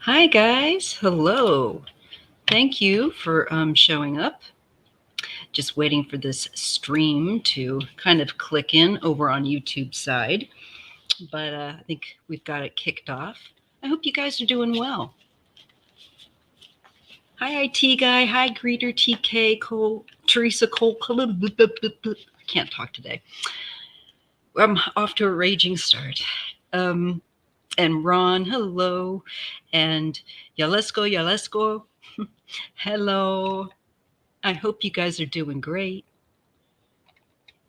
Hi, guys. Hello. Thank you for showing up. Just waiting for this stream to kind of click in over on YouTube side, but I think we've got it kicked off. I hope you guys are doing well. Hi, IT guy. Hi, greeter TK Cole, Teresa Cole. I can't talk today. I'm off to a raging start. And Ron, hello. And Yalesko, hello. I hope you guys are doing great.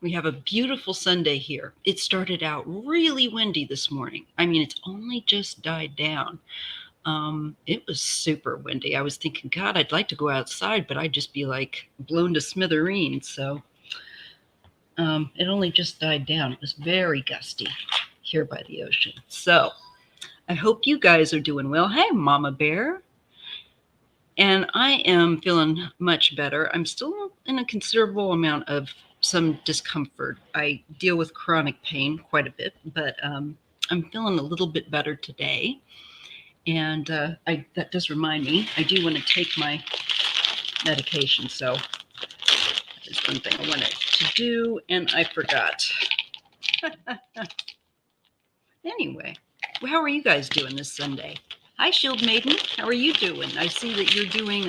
We have a beautiful Sunday here. It started out really windy this morning. I mean, it's only just died down. It was super windy. I was thinking, God, I'd like to go outside, but I'd just be like blown to smithereens. So it only just died down. It was very gusty here by the ocean. So I hope you guys are doing well. Hey, Mama Bear. And I am feeling much better. I'm still in a considerable amount of some discomfort. I deal with chronic pain quite a bit, but I'm feeling a little bit better today. And that does remind me, I do want to take my medication. So that is one thing I wanted to do, and I forgot. Anyway, how are you guys doing this Sunday? Hi, Shield Maiden. How are you doing? I see that you're doing,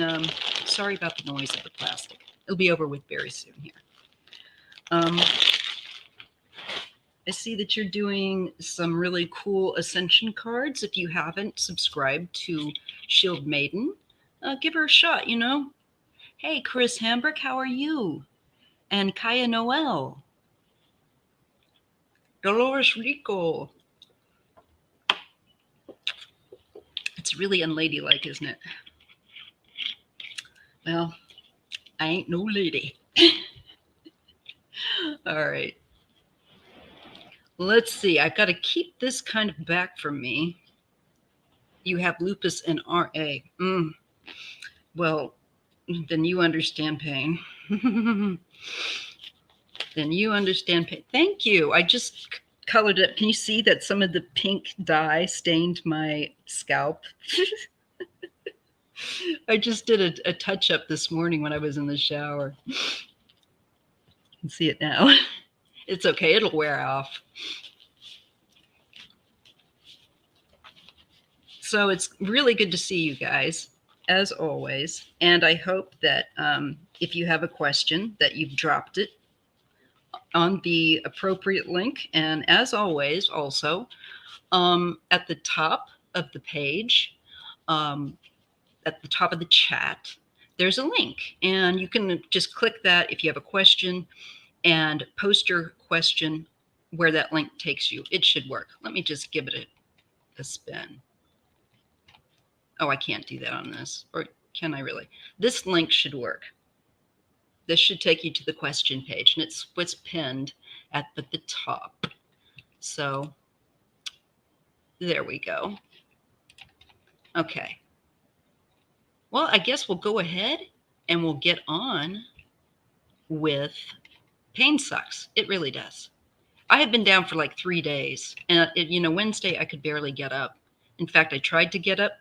sorry about the noise of the plastic. It'll be over with very soon here. I see that you're doing some really cool Ascension cards. If you haven't subscribed to Shield Maiden, give her a shot, you know. Hey, Chris Hambrick, how are you? And Kaya Noel. Dolores Rico. It's really unladylike, isn't it? Well, I ain't no lady. All right. Let's see. I've got to keep this kind of back from me. You have lupus and RA. Well, then you understand pain. Then you understand pain. Thank you. I just colored it. Can you see that some of the pink dye stained my scalp? I just did a touch up this morning when I was in the shower. You can see it now. It's okay. It'll wear off. So it's really good to see you guys, as always. And I hope that if you have a question, that you've dropped it on the appropriate link. And as always, also at the top of the page, at the top of the chat, there's a link. And you can just click that if you have a question and post your question where that link takes you. It should work. Let me just give it a spin. Oh, I can't do that on this. Or can I really? This link should work. This should take you to the question page, and it's what's pinned at the top. So there we go. Okay. Well, I guess we'll go ahead and we'll get on with pain sucks. It really does. I had been down for like 3 days, and Wednesday I could barely get up. In fact, I tried to get up.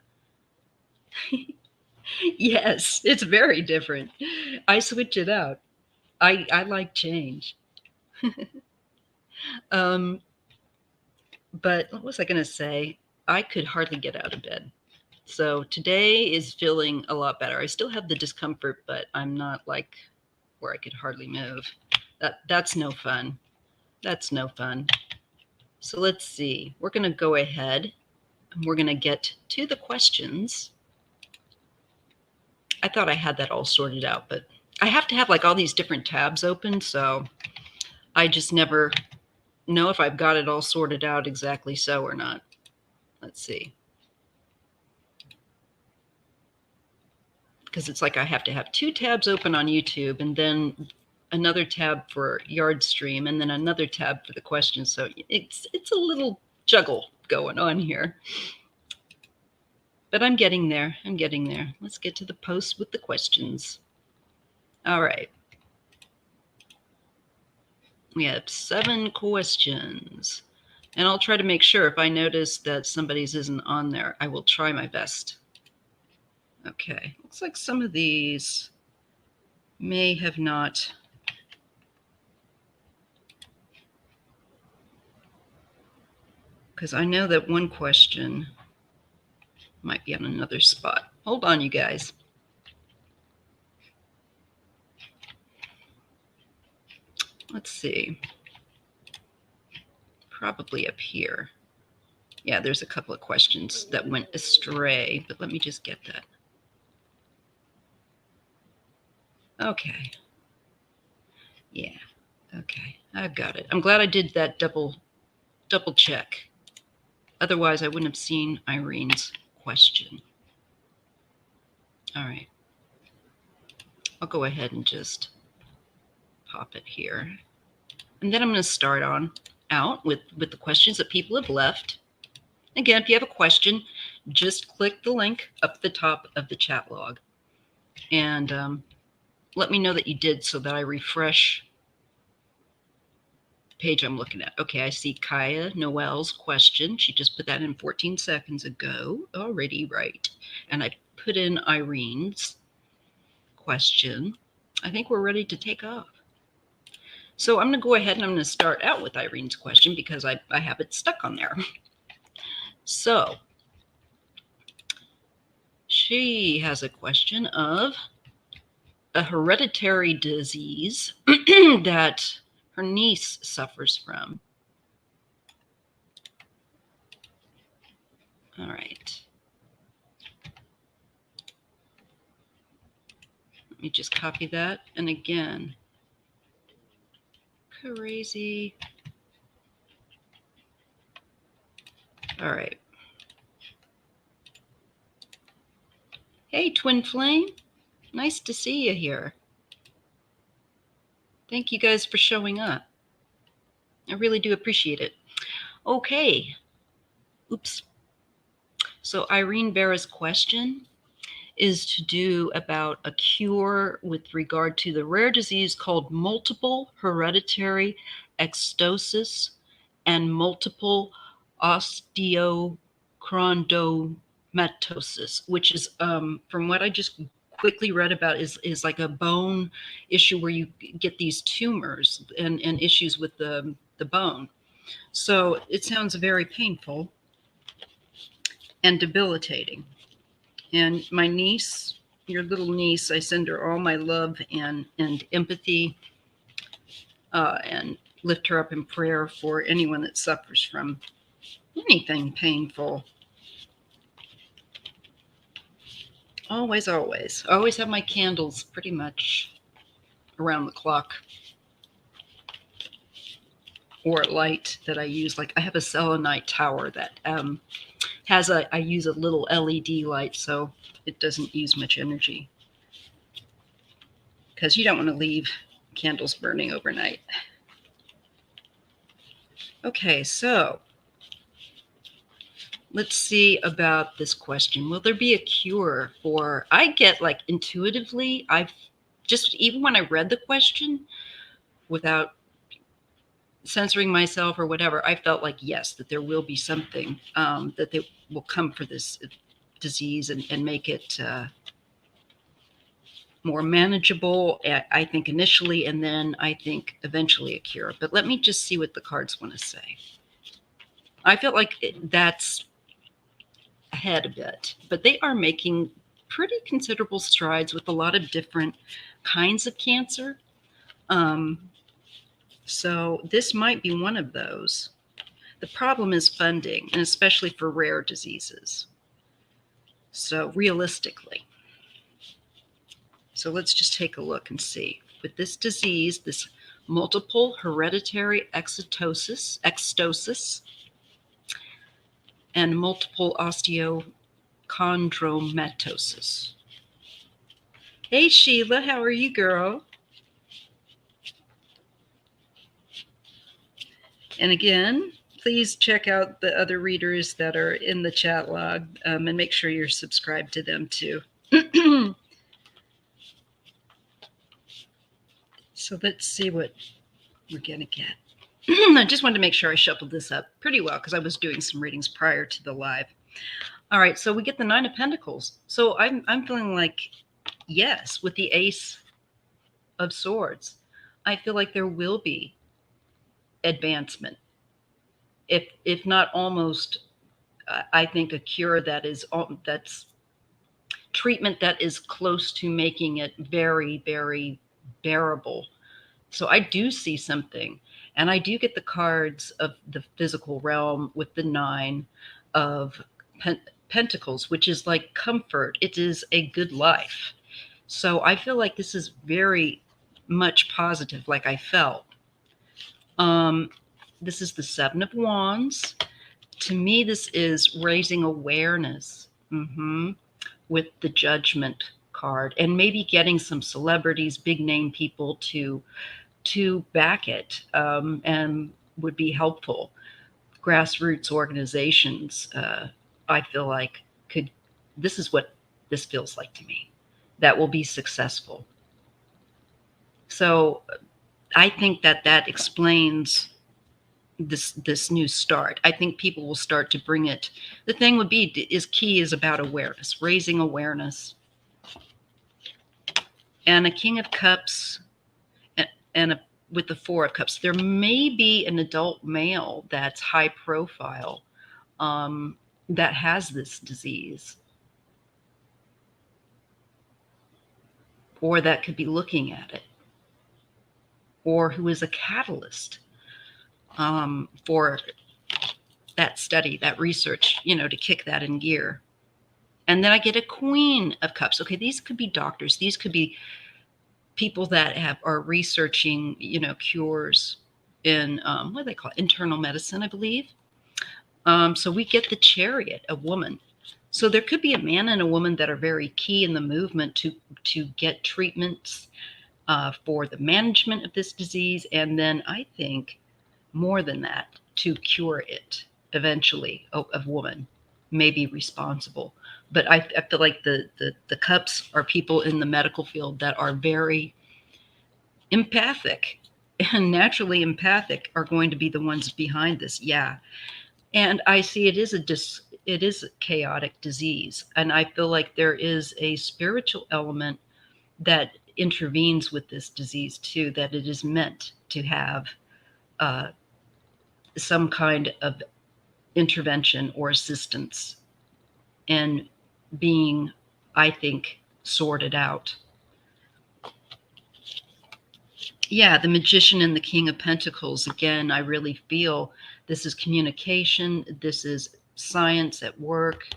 Yes, it's very different. I switch it out. I like change. But what was I going to say? I could hardly get out of bed. So today is feeling a lot better. I still have the discomfort, but I'm not like where I could hardly move. That's no fun. That's no fun. So let's see. We're going to go ahead and we're going to get to the questions. I thought I had that all sorted out, but I have to have like all these different tabs open, so I just never know if I've got it all sorted out exactly so or not. Let's see. Because it's like I have to have 2 tabs open on YouTube and then another tab for Yard Stream and then another tab for the questions. So it's a little juggle going on here. But I'm getting there. I'm getting there. Let's get to the post with the questions. All right. We have 7 questions. And I'll try to make sure if I notice that somebody's isn't on there, I will try my best. Okay, looks like some of these may have not. Because I know that one question might be on another spot. Hold on, you guys. Let's see. Probably up here. Yeah, there's a couple of questions that went astray, but let me just get that. Okay. Yeah. Okay. I've got it. I'm glad I did that double check. Otherwise, I wouldn't have seen Irene's question. All right. I'll go ahead and just pop it here. And then I'm going to start on out with the questions that people have left. Again, if you have a question, just click the link up the top of the chat log. And let me know that you did so that I refresh the page I'm looking at. Okay, I see Kaya Noel's question. She just put that in 14 seconds ago. Already right. And I put in Irene's question. I think we're ready to take off. So I'm going to go ahead and I'm going to start out with Irene's question because I have it stuck on there. So she has a question of a hereditary disease that her niece suffers from. All right. Let me just copy that. And again, crazy. All right. Hey, Twin Flame. Nice to see you here. Thank you guys for showing up. I really do appreciate it. Okay. Oops. So Irene Vera's question is to do about a cure with regard to the rare disease called multiple hereditary ectosis and multiple osteochondromatosis, which is, from what I just quickly read about, is like a bone issue where you get these tumors and issues with the bone. So it sounds very painful and debilitating. And my niece, your little niece, I send her all my love and empathy, and lift her up in prayer for anyone that suffers from anything painful. Always, always. I always have my candles pretty much around the clock, or a light that I use. Like I have a selenite tower that I use a little LED light so it doesn't use much energy, because you don't want to leave candles burning overnight. Okay, so let's see about this question. Will there be a cure for, I get like intuitively, I've just, even when I read the question without censoring myself or whatever, I felt like, yes, that there will be something that they will come for this disease and make it more manageable, I think initially, and then I think eventually a cure. But let me just see what the cards want to say. I feel like that's ahead a bit, but they are making pretty considerable strides with a lot of different kinds of cancer. So this might be one of those. The problem is funding, and especially for rare diseases. So realistically, so let's just take a look and see. With this disease, this multiple hereditary ectosis, and multiple osteochondromatosis. Hey, Sheila, how are you, girl? And again, please check out the other readers that are in the chat log, and make sure you're subscribed to them too. So let's see what we're going to get. I just wanted to make sure I shuffled this up pretty well because I was doing some readings prior to the live. All right, so we get the Nine of Pentacles. So I'm feeling like, yes, with the Ace of Swords, I feel like there will be advancement, if not almost. I think a cure that's treatment that is close to making it very, very bearable. So I do see something, and I do get the cards of the physical realm with the Nine of Pentacles, which is like comfort. It is a good life. So I feel like this is very much positive, like I felt. This is the Seven of Wands. To me, this is raising awareness. With the Judgment card, and maybe getting some celebrities, big name people to back it, and would be helpful. Grassroots organizations, I feel like could. This is what this feels like to me. That will be successful. So I think that explains this new start. I think people will start to bring it. The thing would be is key is about awareness, raising awareness. And a King of Cups and with the Four of Cups, there may be an adult male that's high profile, that has this disease, or that could be looking at it, or who is a catalyst for that study, that research, to kick that in gear. And then I get a Queen of Cups. Okay, these could be doctors. These could be people that are researching, cures in what do they call it? Internal medicine, I believe. So we get the Chariot, a woman. So there could be a man and a woman that are very key in the movement to get treatments for the management of this disease, and then I think more than that, to cure it eventually. A woman may be responsible. But I feel like the cups are people in the medical field that are very empathic, and naturally empathic are going to be the ones behind this. Yeah. And I see it is a chaotic disease. And I feel like there is a spiritual element that intervenes with this disease too, that it is meant to have some kind of intervention or assistance in being, I think, sorted out. Yeah, the Magician and the King of Pentacles. Again, I really feel this is communication. This is science at work.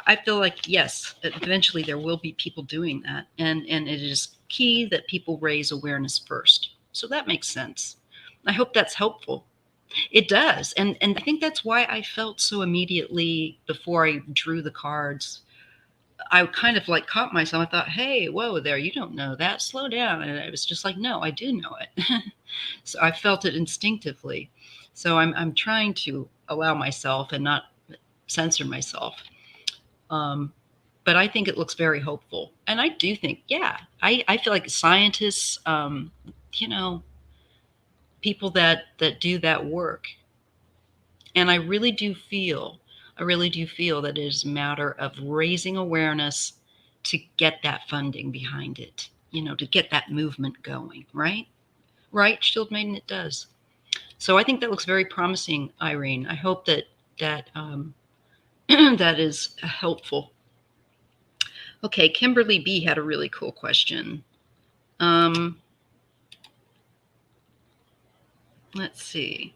I feel like, yes, eventually there will be people doing that. And it is key that people raise awareness first. So that makes sense. I hope that's helpful. It does. And I think that's why I felt so immediately before I drew the cards. I kind of like caught myself. I thought, hey, whoa there, you don't know that. Slow down. And I was just like, no, I do know it. So I felt it instinctively. So I'm trying to allow myself and not censor myself. But I think it looks very hopeful. And I do think, yeah, I feel like scientists, people that do that work. And I really do feel that it is a matter of raising awareness to get that funding behind it, to get that movement going, right? Right, Shield Maiden, it does. So I think that looks very promising, Irene. I hope that that is helpful. Okay, Kimberly B had a really cool question. Let's see.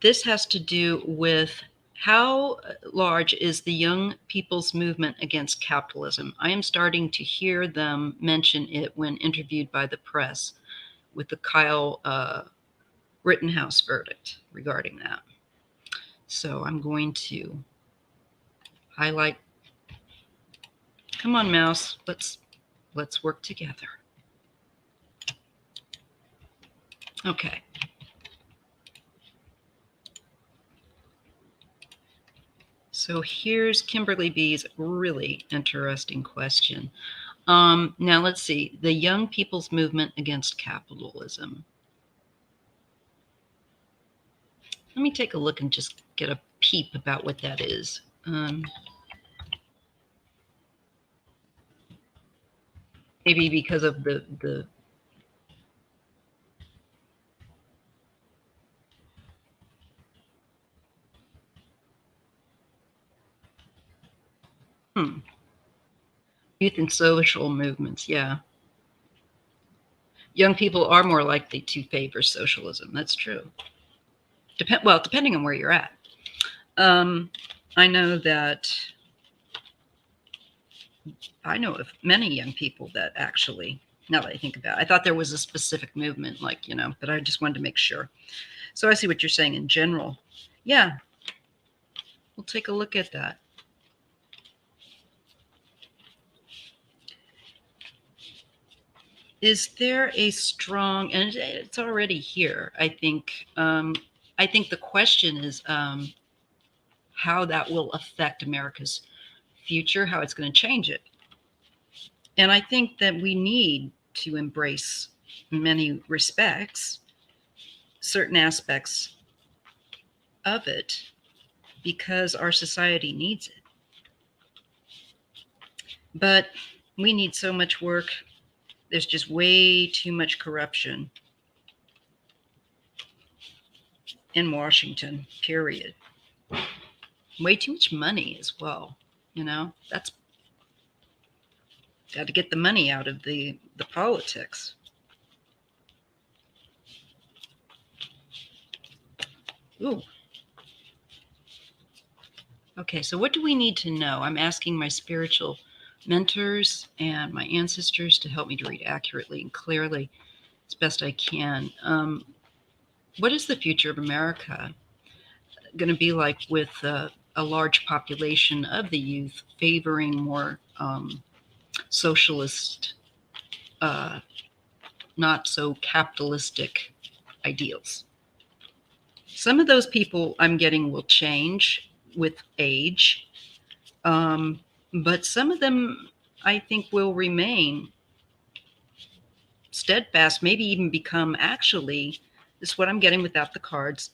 This has to do with how large is the young people's movement against capitalism? I am starting to hear them mention it when interviewed by the press with the Kyle Rittenhouse verdict regarding that. So I'm going to highlight. Come on, mouse. Let's work together. Okay. So here's Kimberly B's really interesting question. Now let's see. The young people's movement against capitalism. Let me take a look and just get a peep about what that is. Maybe because of the youth and social movements. Yeah. Young people are more likely to favor socialism. That's true. Depending on where you're at. I know of many young people that actually, now that I think about it, I thought there was a specific movement, but I just wanted to make sure. So I see what you're saying in general. Yeah, we'll take a look at that. Is there a strong, and it's already here, I think. I think the question is how that will affect America's future, how it's going to change it. And I think that we need to embrace, in many respects, certain aspects of it because our society needs it. But we need so much work. There's just way too much corruption in Washington, period. Way too much money as well. That's got to get the money out of the politics. Ooh. Okay, so what do we need to know? I'm asking my spiritual mentors and my ancestors to help me to read accurately and clearly as best I can. What is the future of America going to be like with a large population of the youth favoring more socialist, not so capitalistic ideals? Some of those people I'm getting will change with age, but some of them I think will remain steadfast, maybe even become, actually, this is what I'm getting without the cards,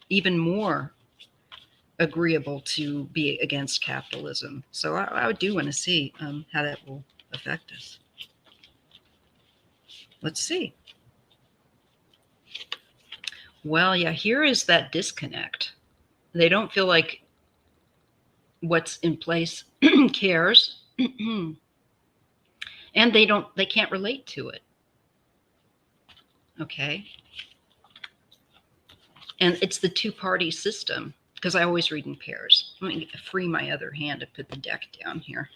even more agreeable to be against capitalism. So I do want to see how that will affect us. Let's see. Well, yeah, here is that disconnect. They don't feel like what's in place cares, and they can't relate to it. Okay. And it's the two-party system, because I always read in pairs. Let me free my other hand to put the deck down here.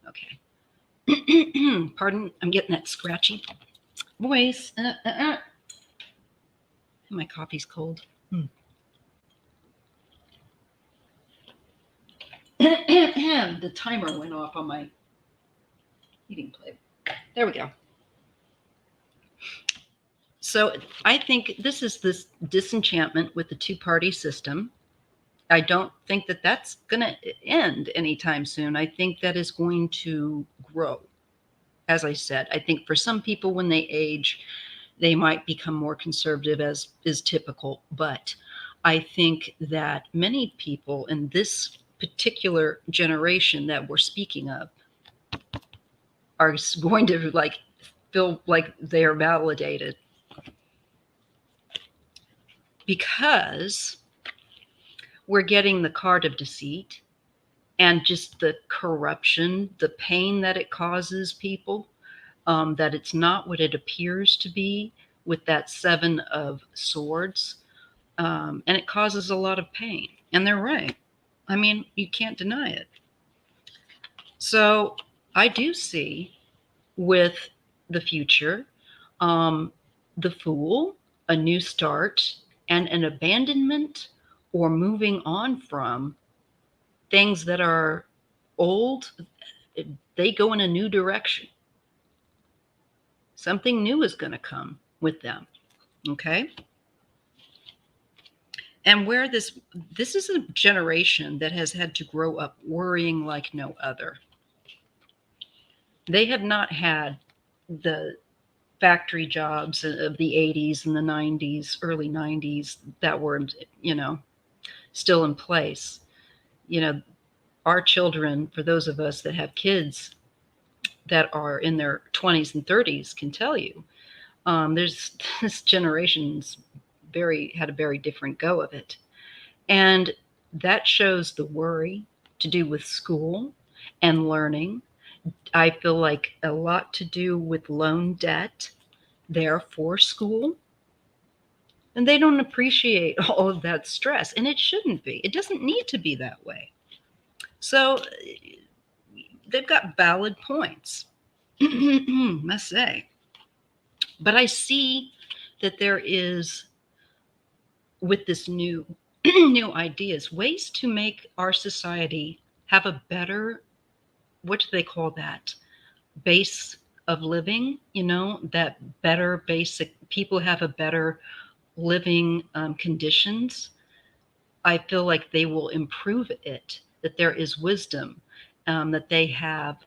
Okay. Pardon, I'm getting that scratchy voice. My coffee's cold. The timer went off on my heating plate. There we go. So I think this is this disenchantment with the two-party system. I don't think that that's going to end anytime soon. I think that is going to grow. As I said, I think for some people when they age, they might become more conservative, as is typical. But I think that many people in this particular generation that we're speaking of are going to feel like they're validated, because we're getting the card of deceit and just the corruption, the pain that it causes people, that it's not what it appears to be with that 7 of Swords. And it causes a lot of pain. And they're right. I mean, you can't deny it. So I do see with the future, the Fool, a new start, and an abandonment or moving on from things that are old. They go in a new direction. Something new is going to come with them. Okay. And where this is a generation that has had to grow up worrying like no other. They have not had the factory jobs of the 80s and the 90s, early 90s that were, still in place. Our children, for those of us that have kids that are in their 20s and 30s, can tell you there's this generation's had a very different go of it. And that shows the worry to do with school and learning. I feel like a lot to do with loan debt there for school. And they don't appreciate all of that stress. And it shouldn't be. It doesn't need to be that way. So they've got valid points, must say. But I see that there is, with this new new ideas, ways to make our society have a better, what do they call that, base of living, that better basic, people have a better living conditions. I feel like they will improve it, that there is wisdom, that they have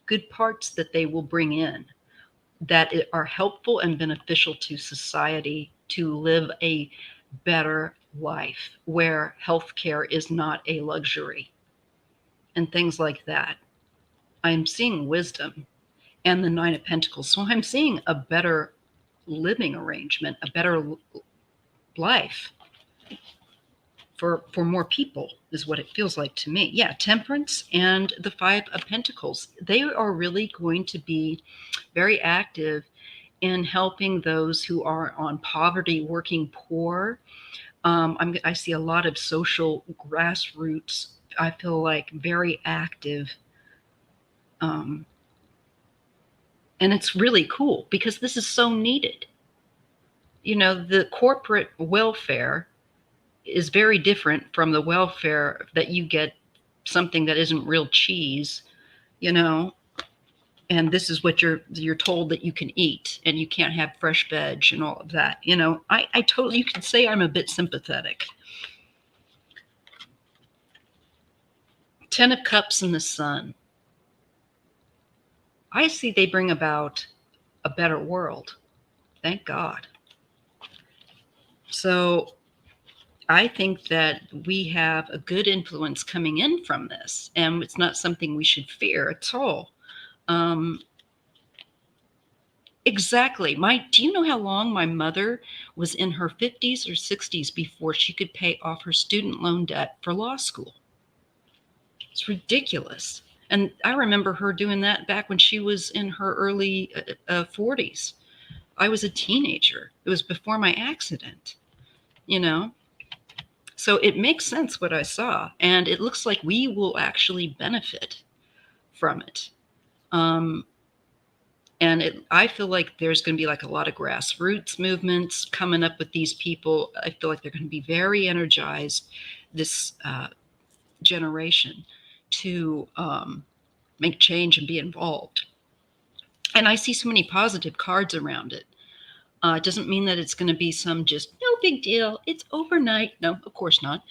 good parts that they will bring in that are helpful and beneficial to society to live a better life where healthcare is not a luxury and things like that. I'm seeing wisdom and the Nine of Pentacles. So I'm seeing a better living arrangement, a better life for more people is what it feels like to me. Yeah, Temperance and the Five of Pentacles. They are really going to be very active in helping those who are on poverty, working poor. I see a lot of social grassroots. I feel like very active. And it's really cool because this is so needed. The corporate welfare is very different from the welfare that you get something that isn't real cheese, and this is what you're told that you can eat, and you can't have fresh veg and all of that. I totally, you could say I'm a bit sympathetic. Ten of Cups and the Sun. I see they bring about a better world. Thank God. So I think that we have a good influence coming in from this, and it's not something we should fear at all. Exactly. Do you know how long my mother was in her 50s or 60s before she could pay off her student loan debt for law school? It's ridiculous. And I remember her doing that back when she was in her early 40s. I was a teenager. It was before my accident, So it makes sense what I saw. And it looks like we will actually benefit from it. And I feel like there's going to be like a lot of grassroots movements coming up with these people. I feel like they're going to be very energized, this generation, to make change and be involved. And I see so many positive cards around it. It doesn't mean that it's going to be some just no big deal. It's overnight. No, of course not.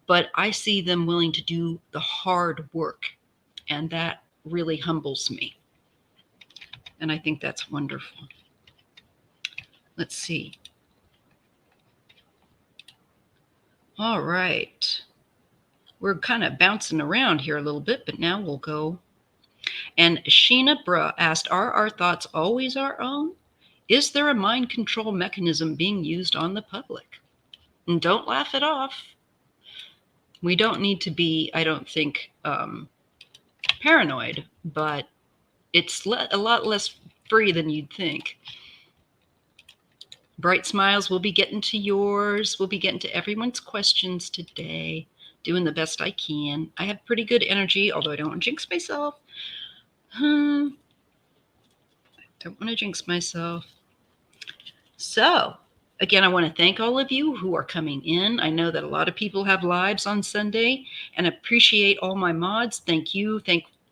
But I see them willing to do the hard work. And that really humbles me. And I think that's wonderful. Let's see. All right. We're kind of bouncing around here a little bit, but now we'll go. And Sheena Bruh asked, are our thoughts always our own? Is there a mind control mechanism being used on the public? And don't laugh it off. We don't need to be, I don't think, paranoid, but it's a lot less free than you'd think. Bright smiles, we'll be getting to yours. We'll be getting to everyone's questions today. Doing the best I can. I have pretty good energy, although I don't want to jinx myself. I don't want to jinx myself. So, again, I want to thank all of you who are coming in. I know that a lot of people have lives on Sunday, and appreciate all my mods. Thank you.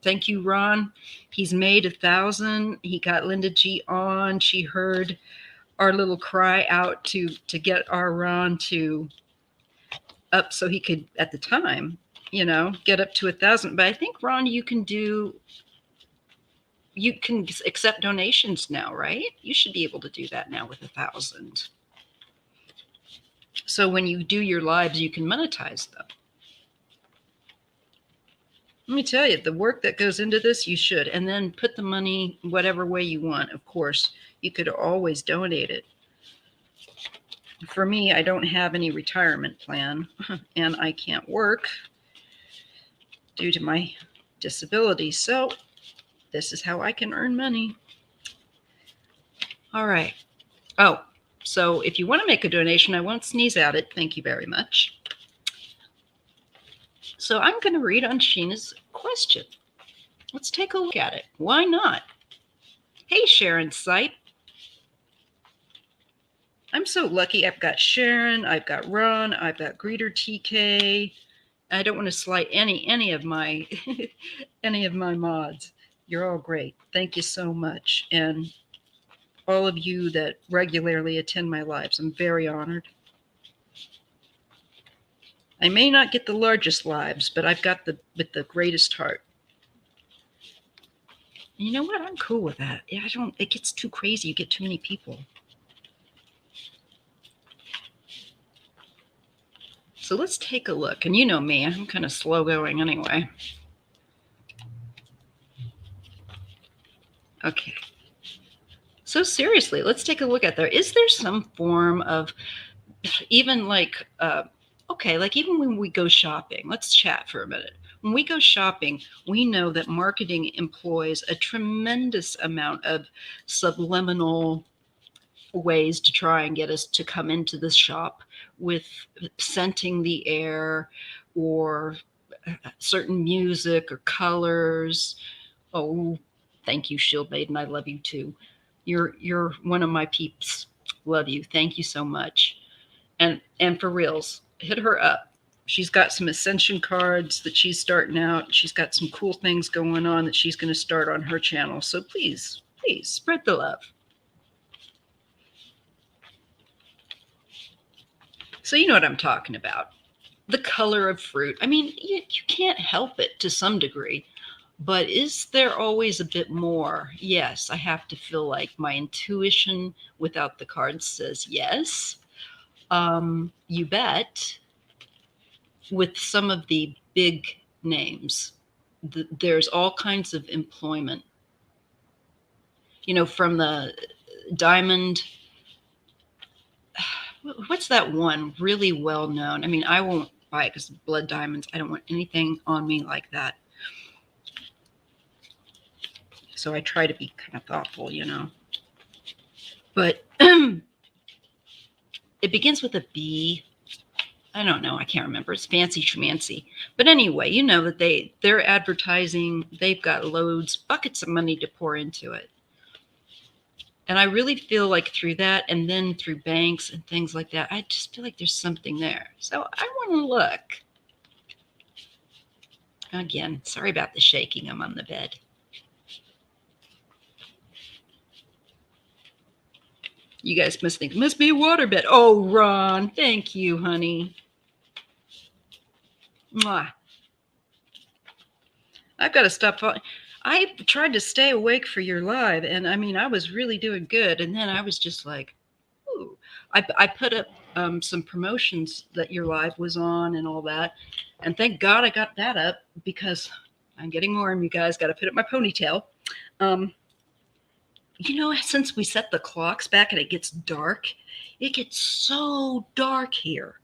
Thank you, Ron. He's made 1,000. He got Linda G on. She heard our little cry out to get our Ron to up so he could, at the time, get up to 1,000. But I think, Ron, you can do you can accept donations now, right? You should be able to do that now with 1,000. So when you do your lives, you can monetize them. Let me tell you, the work that goes into this, you should. And then put the money whatever way you want. Of course, you could always donate it. For me, I don't have any retirement plan and I can't work due to my disability. So this is how I can earn money. All right. Oh, so if you want to make a donation, I won't sneeze at it. Thank you very much. So I'm going to read on Sheena's question. Let's take a look at it. Why not? Hey, Sharon Sipe. I'm so lucky. I've got Sharon, I've got Ron, I've got Greeter TK. I don't want to slight any of my any of my mods. You're all great. Thank you so much. And all of you that regularly attend my lives, I'm very honored. I may not get the largest lives, but I've got the greatest heart. And you know what? I'm cool with that. It gets too crazy. You get too many people. So let's take a look. And you know me, I'm kind of slow going anyway. Okay. So seriously, let's take a look at there. Is there some form of even like, like even when we go shopping, let's chat for a minute. When we go shopping, we know that marketing employs a tremendous amount of subliminal ways to try and get us to come into the shop with scenting the air or certain music or colors. Oh, thank you, Shield Maiden. I love you too. You're one of my peeps. Love you. Thank you so much. And for reals, hit her up. She's got some ascension cards that she's starting out. She's got some cool things going on that she's going to start on her channel. So please spread the love. So you know what I'm talking about. The color of fruit. I mean, you can't help it to some degree. But is there always a bit more? Yes, I have to feel like my intuition without the cards says yes. You bet. With some of the big names, there's all kinds of employment. You know, from the diamond. What's that one really well known? I mean, I won't buy it because blood diamonds. I don't want anything on me like that. So I try to be kind of thoughtful, you know. But it begins with a B. I don't know. I can't remember. It's fancy schmancy. But anyway, you know that they're advertising. They've got loads, buckets of money to pour into it. And I really feel like through that and then through banks and things like that, I just feel like there's something there. So I want to look. Again, sorry about the shaking. I'm on the bed. You guys must think, must be a waterbed. Oh, Ron, thank you, honey. Mwah. I've got to stop. I tried to stay awake for your live, and I mean, I was really doing good. And then I was just like, ooh. I put up some promotions that your live was on and all that. And thank God I got that up because I'm getting warm, you guys. Got to put up my ponytail. You know, since we set the clocks back and it gets dark, it gets so dark here.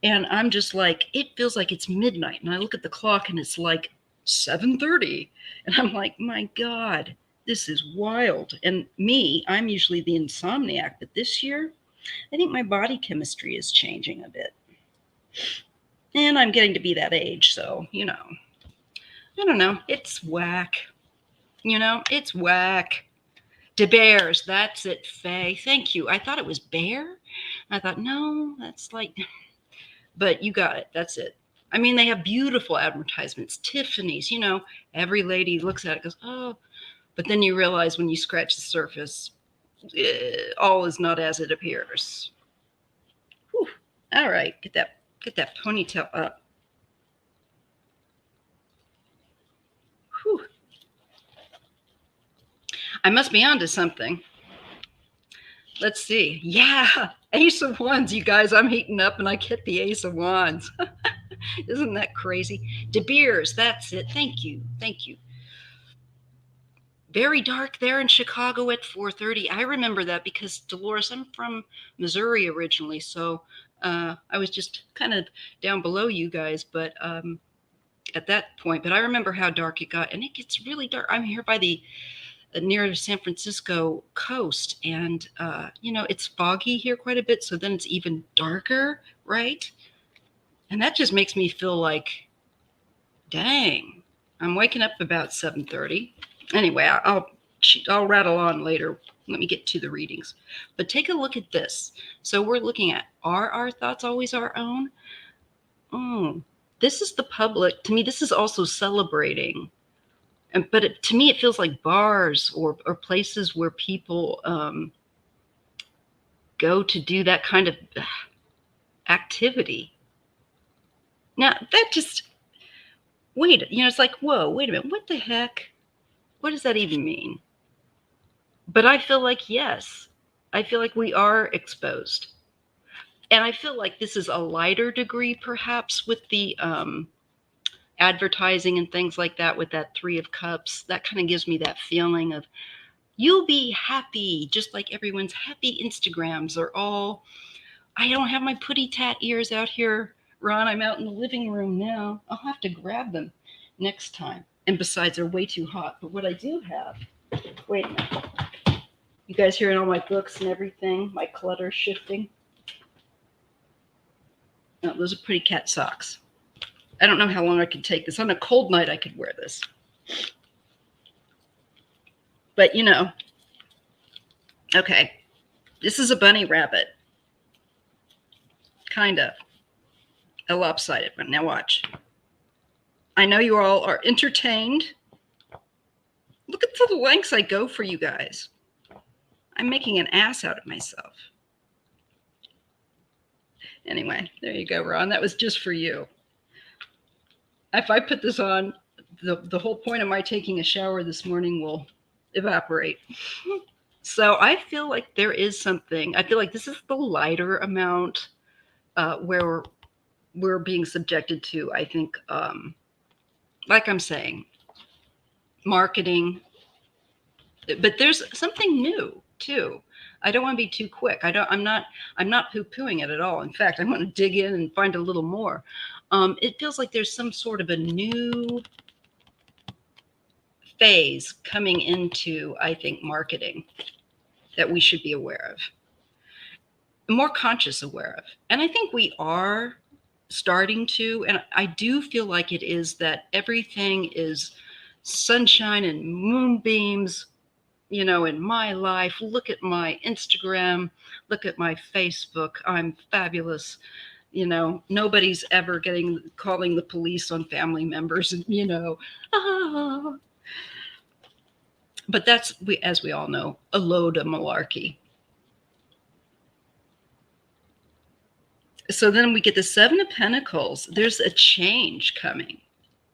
And I'm just like, it feels like it's midnight. And I look at the clock and it's like 7:30. And I'm like, my God, this is wild. And me, I'm usually the insomniac. But this year, I think my body chemistry is changing a bit. And I'm getting to be that age. So, you know, I don't know. It's whack. You know, it's whack. De Bears, that's it, Faye. Thank you. I thought it was bear. I thought, no, that's like, but you got it. That's it. I mean, they have beautiful advertisements. Tiffany's, you know, every lady looks at it and goes, oh, but then you realize when you scratch the surface, all is not as it appears. Whew. All right, get that ponytail up. Whew. I must be onto something. Let's see. Yeah, Ace of Wands, you guys. I'm heating up and I hit the Ace of Wands. Isn't that crazy? De Beers, that's it. Thank you. Thank you. Very dark there in Chicago at 4:30. I remember that because, Dolores, I'm from Missouri originally, so I was just kind of down below you guys, but at that point. But I remember how dark it got, and it gets really dark. I'm here by the near the San Francisco coast, and it's foggy here quite a bit, so then it's even darker, right? And that just makes me feel like, dang, I'm waking up about 7:30. Anyway, I'll rattle on later. Let me get to the readings. But take a look at this. So we're looking at, are our thoughts always our own? This is the public. To me, this is also celebrating. But to me, it feels like bars or places where people go to do that kind of activity. Now, that just, it's like, whoa, wait a minute. What the heck? What does that even mean? But I feel like, yes, I feel like we are exposed. And I feel like this is a lighter degree, perhaps, with the advertising and things like that, with that Three of Cups. That kind of gives me that feeling of, you'll be happy, just like everyone's happy Instagrams are all. I don't have my putty tat ears out here, Ron. I'm out in the living room now. I'll have to grab them next time. And besides, they're way too hot. But what I do have, wait a minute. You guys hearing all my books and everything, my clutter shifting? No, those are pretty cat socks. I don't know how long I could take this. On a cold night, I could wear this. But, okay. This is a bunny rabbit. Kind of. A lopsided one. Now watch. I know you all are entertained. Look at the lengths I go for you guys. I'm making an ass out of myself. Anyway, there you go, Ron. That was just for you. If I put this on, the whole point of my taking a shower this morning will evaporate. So I feel like there is something. I feel like this is the lighter amount where we're being subjected to, I think, like I'm saying, marketing. But there's something new too. I don't want to be too quick. I'm not poo-pooing it at all. In fact, I want to dig in and find a little more. It feels like there's some sort of a new phase coming into, I think, marketing that we should be aware of, more conscious aware of. And I think we are starting to, and I do feel like it is that everything is sunshine and moonbeams, in my life. Look at my Instagram, look at my Facebook. I'm fabulous. Nobody's ever calling the police on family members, and But that's, as we all know, a load of malarkey. So then we get the Seven of Pentacles. There's a change coming.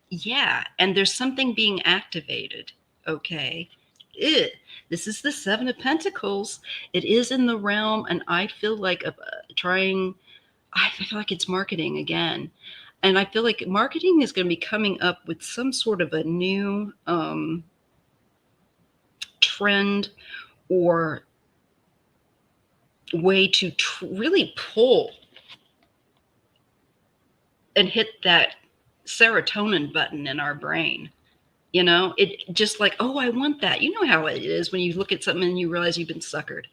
Yeah, and there's something being activated. Okay. This is the Seven of Pentacles. It is in the realm, and I feel like I feel like it's marketing again. And I feel like marketing is going to be coming up with some sort of a new trend or way to really pull and hit that serotonin button in our brain. It just like, oh, I want that. You know how it is when you look at something and you realize you've been suckered.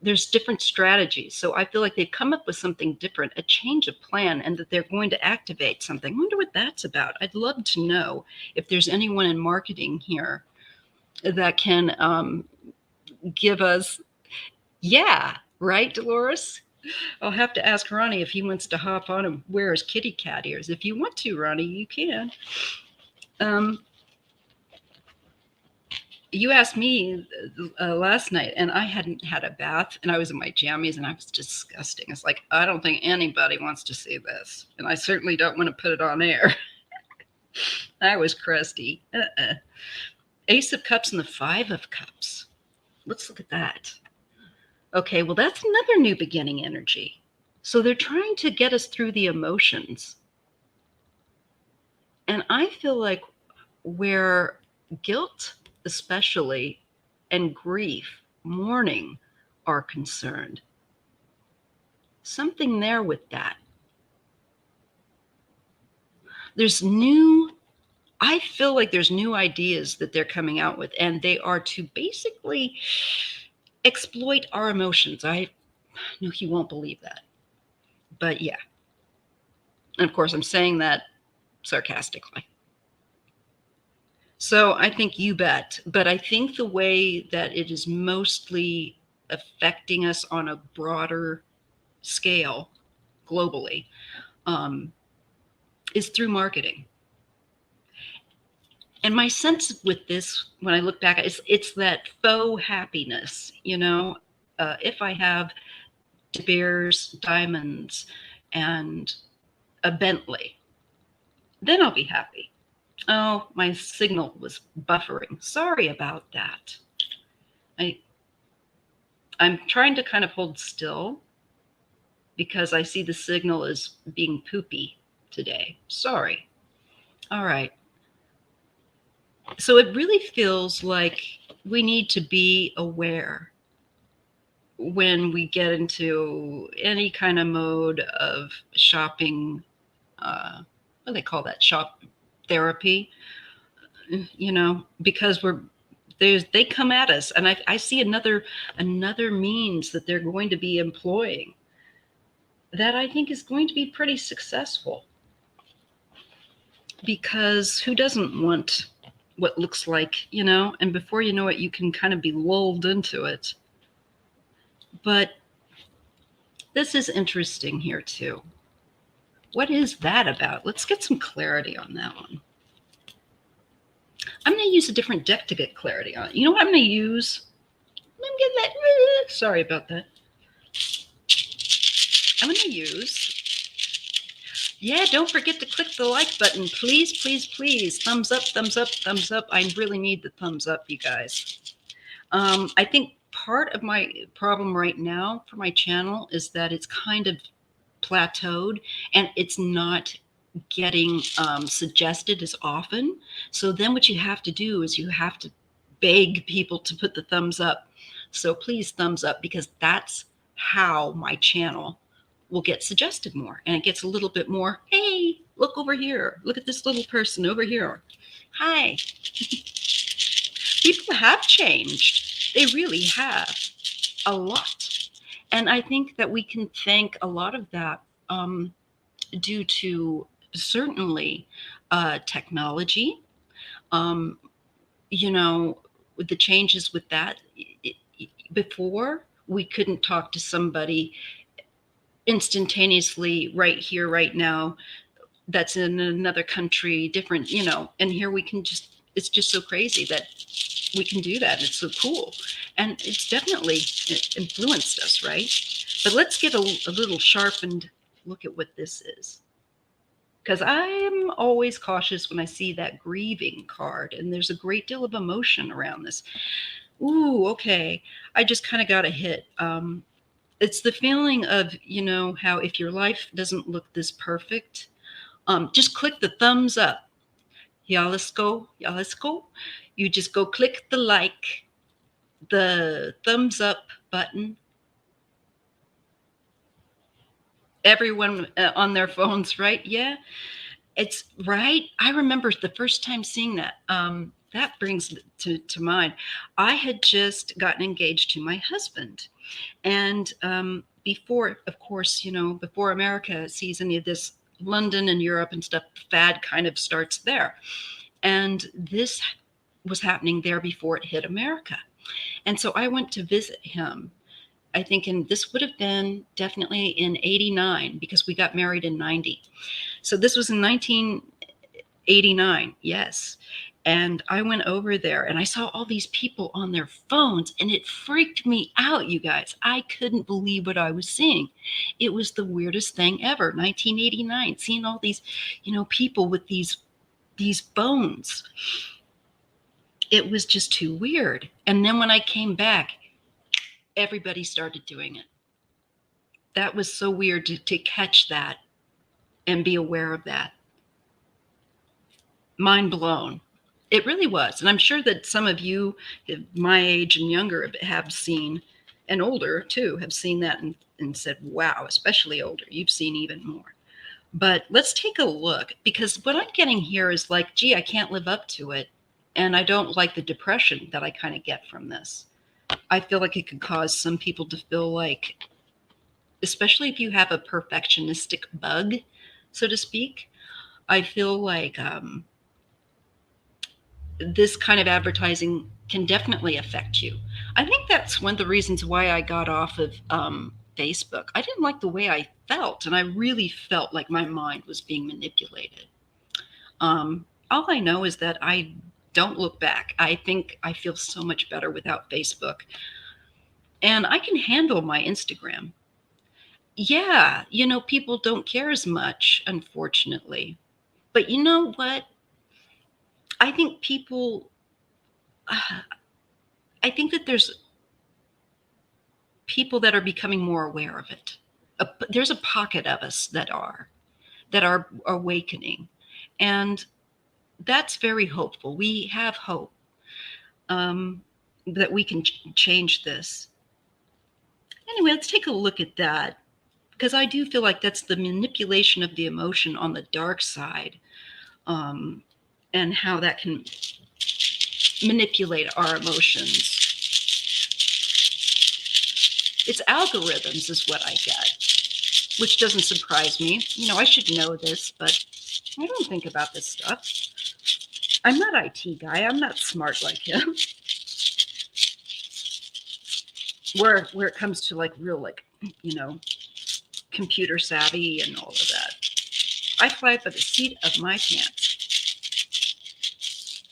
There's different strategies. So I feel like they've come up with something different, a change of plan, and that they're going to activate something. I wonder what that's about. I'd love to know if there's anyone in marketing here that can give us, yeah, right, Dolores? I'll have to ask Ronnie if he wants to hop on and wear his kitty cat ears. If you want to, Ronnie, you can. You asked me last night, and I hadn't had a bath, and I was in my jammies, and I was disgusting. It's like, I don't think anybody wants to see this, and I certainly don't want to put it on air. I was crusty. Ace of Cups and the Five of Cups. Let's look at that. Okay, well, that's another new beginning energy. So they're trying to get us through the emotions. And I feel like where guilt, especially, and grief, mourning are concerned, something there with that. I feel like there's new ideas that they're coming out with, and they are to basically exploit our emotions. I know you won't believe that, but yeah. And of course, I'm saying that sarcastically. So I think you bet. But I think the way that it is mostly affecting us on a broader scale globally is through marketing. And my sense with this, when I look back, it's that faux happiness. If I have De Beers, diamonds, and a Bentley, then I'll be happy. Oh, my signal was buffering. Sorry about that. I'm trying to kind of hold still because I see the signal as being poopy today. Sorry. All right. So it really feels like we need to be aware when we get into any kind of mode of shopping. What do they call that? Shop therapy. Because they come at us, and I see another means that they're going to be employing that I think is going to be pretty successful. Because who doesn't want what looks like, and before you know it, you can kind of be lulled into it. But this is interesting here too. What is that about? Let's get some clarity on that one. I'm going to use a different deck to get clarity on it. You know what I'm going to use? I'm getting that. Sorry about that. I'm going to use. Yeah, don't forget to click the like button. Please, please, please. Thumbs up, thumbs up, thumbs up. I really need the thumbs up, you guys. I think part of my problem right now for my channel is that it's kind of plateaued and it's not getting suggested as often. So then what you have to do is you have to beg people to put the thumbs up. So please thumbs up, because that's how my channel will get suggested more, and it gets a little bit more, hey, look over here, look at this little person over here, hi. People have changed. They really have, a lot. And I think that we can thank a lot of that due to certainly technology. With the changes with that, before we couldn't talk to somebody instantaneously right here, right now, that's in another country, different, and here we can it's just so crazy that we can do that. It's so cool. And it's definitely influenced us, right? But let's get a little sharpened look at what this is. Because I'm always cautious when I see that grieving card, and there's a great deal of emotion around this. Ooh, okay. I just kind of got a hit. It's the feeling of, how if your life doesn't look this perfect, just click the thumbs up. Yalisko. You just go click the thumbs up button. Everyone on their phones, right? Yeah, it's right. I remember the first time seeing that. That brings to mind. I had just gotten engaged to my husband. And before, of course, before America sees any of this, London and Europe and stuff, the fad kind of starts there. And this was happening there before it hit America. And so I went to visit him, I think, and this would have been definitely in 89, because we got married in 90. So this was in 1989, yes. And I went over there and I saw all these people on their phones, and it freaked me out, you guys. I couldn't believe what I was seeing. It was the weirdest thing ever. 1989, seeing all these, people with these bones. It was just too weird. And then when I came back, everybody started doing it. That was so weird to catch that and be aware of that. Mind blown. It really was. And I'm sure that some of you, my age and younger, have seen, and older too, have seen that and said, wow, especially older, you've seen even more. But let's take a look, because what I'm getting here is like, gee, I can't live up to it. And I don't like the depression that I kind of get from this. I feel like it could cause some people to feel like, especially if you have a perfectionistic bug, so to speak, I feel like this kind of advertising can definitely affect you. I think that's one of the reasons why I got off of Facebook. I didn't like the way I felt, and I really felt like my mind was being manipulated. All I know is that I don't look back. I think I feel so much better without Facebook. And I can handle my Instagram. Yeah, people don't care as much, unfortunately. But you know what? I think people, I think that there's people that are becoming more aware of it. There's a pocket of us that are awakening, and that's very hopeful. We have hope that we can change this. Anyway, let's take a look at that, because I do feel like that's the manipulation of the emotion on the dark side, and how that can manipulate our emotions. It's algorithms is what I get, which doesn't surprise me. I should know this, but I don't think about this stuff. I'm not IT guy. I'm not smart like him. Where it comes to like real, like, computer savvy and all of that, I fly by the seat of my pants.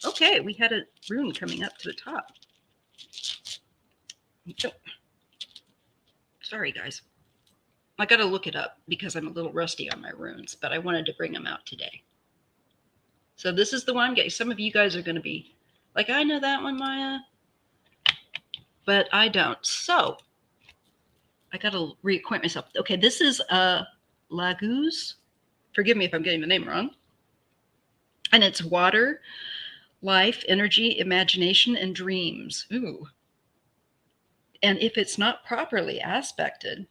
Okay, we had a rune coming up to the top. Oh, sorry, guys. I got to look it up because I'm a little rusty on my runes, but I wanted to bring them out today. So this is the one I'm getting. Some of you guys are going to be like, I know that one, Maya, but I don't. So I got to reacquaint myself. Okay, this is Laguz. Forgive me if I'm getting the name wrong. And it's water, life, energy, imagination, and dreams. Ooh. And if it's not properly aspected,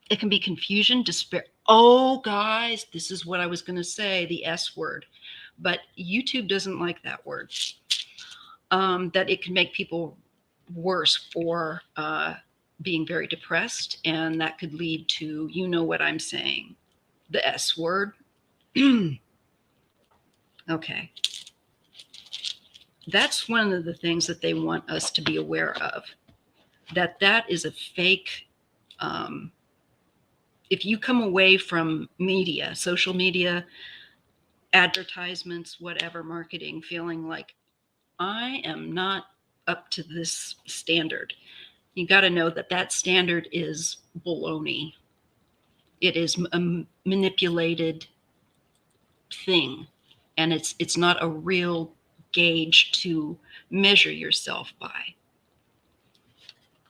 it can be confusion, despair. Oh, guys, this is what I was going to say, the S word. But YouTube doesn't like that word. That it can make people worse for being very depressed. And that could lead to, what I'm saying, the S word. Okay. That's one of the things that they want us to be aware of. That is a fake. If you come away from media, social media, advertisements, whatever, marketing, feeling like I am not up to this standard, you got to know that standard is baloney. It is a manipulated thing, and it's not a real gauge to measure yourself by.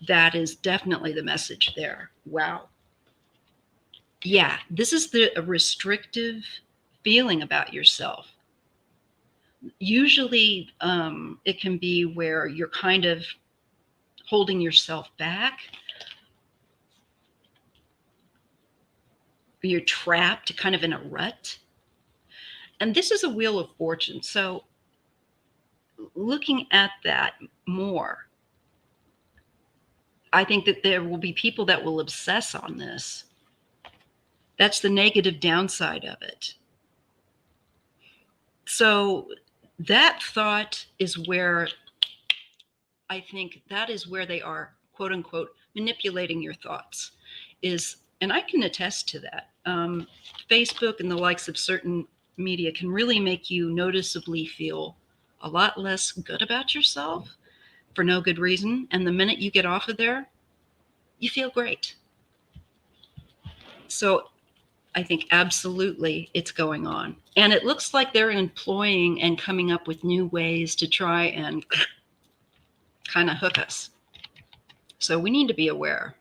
That is definitely the message there. Wow. Yeah, this is a restrictive feeling about yourself. Usually it can be where you're kind of holding yourself back. You're trapped kind of in a rut. And this is a wheel of fortune. So looking at that more, I think that there will be people that will obsess on this. That's the negative downside of it. So that thought is where I think that is where they are, quote unquote, manipulating your thoughts is, and I can attest to that. Facebook and the likes of certain media can really make you noticeably feel a lot less good about yourself for no good reason. And the minute you get off of there, you feel great. So I think absolutely it's going on. And it looks like they're employing and coming up with new ways to try and kind of hook us. So we need to be aware.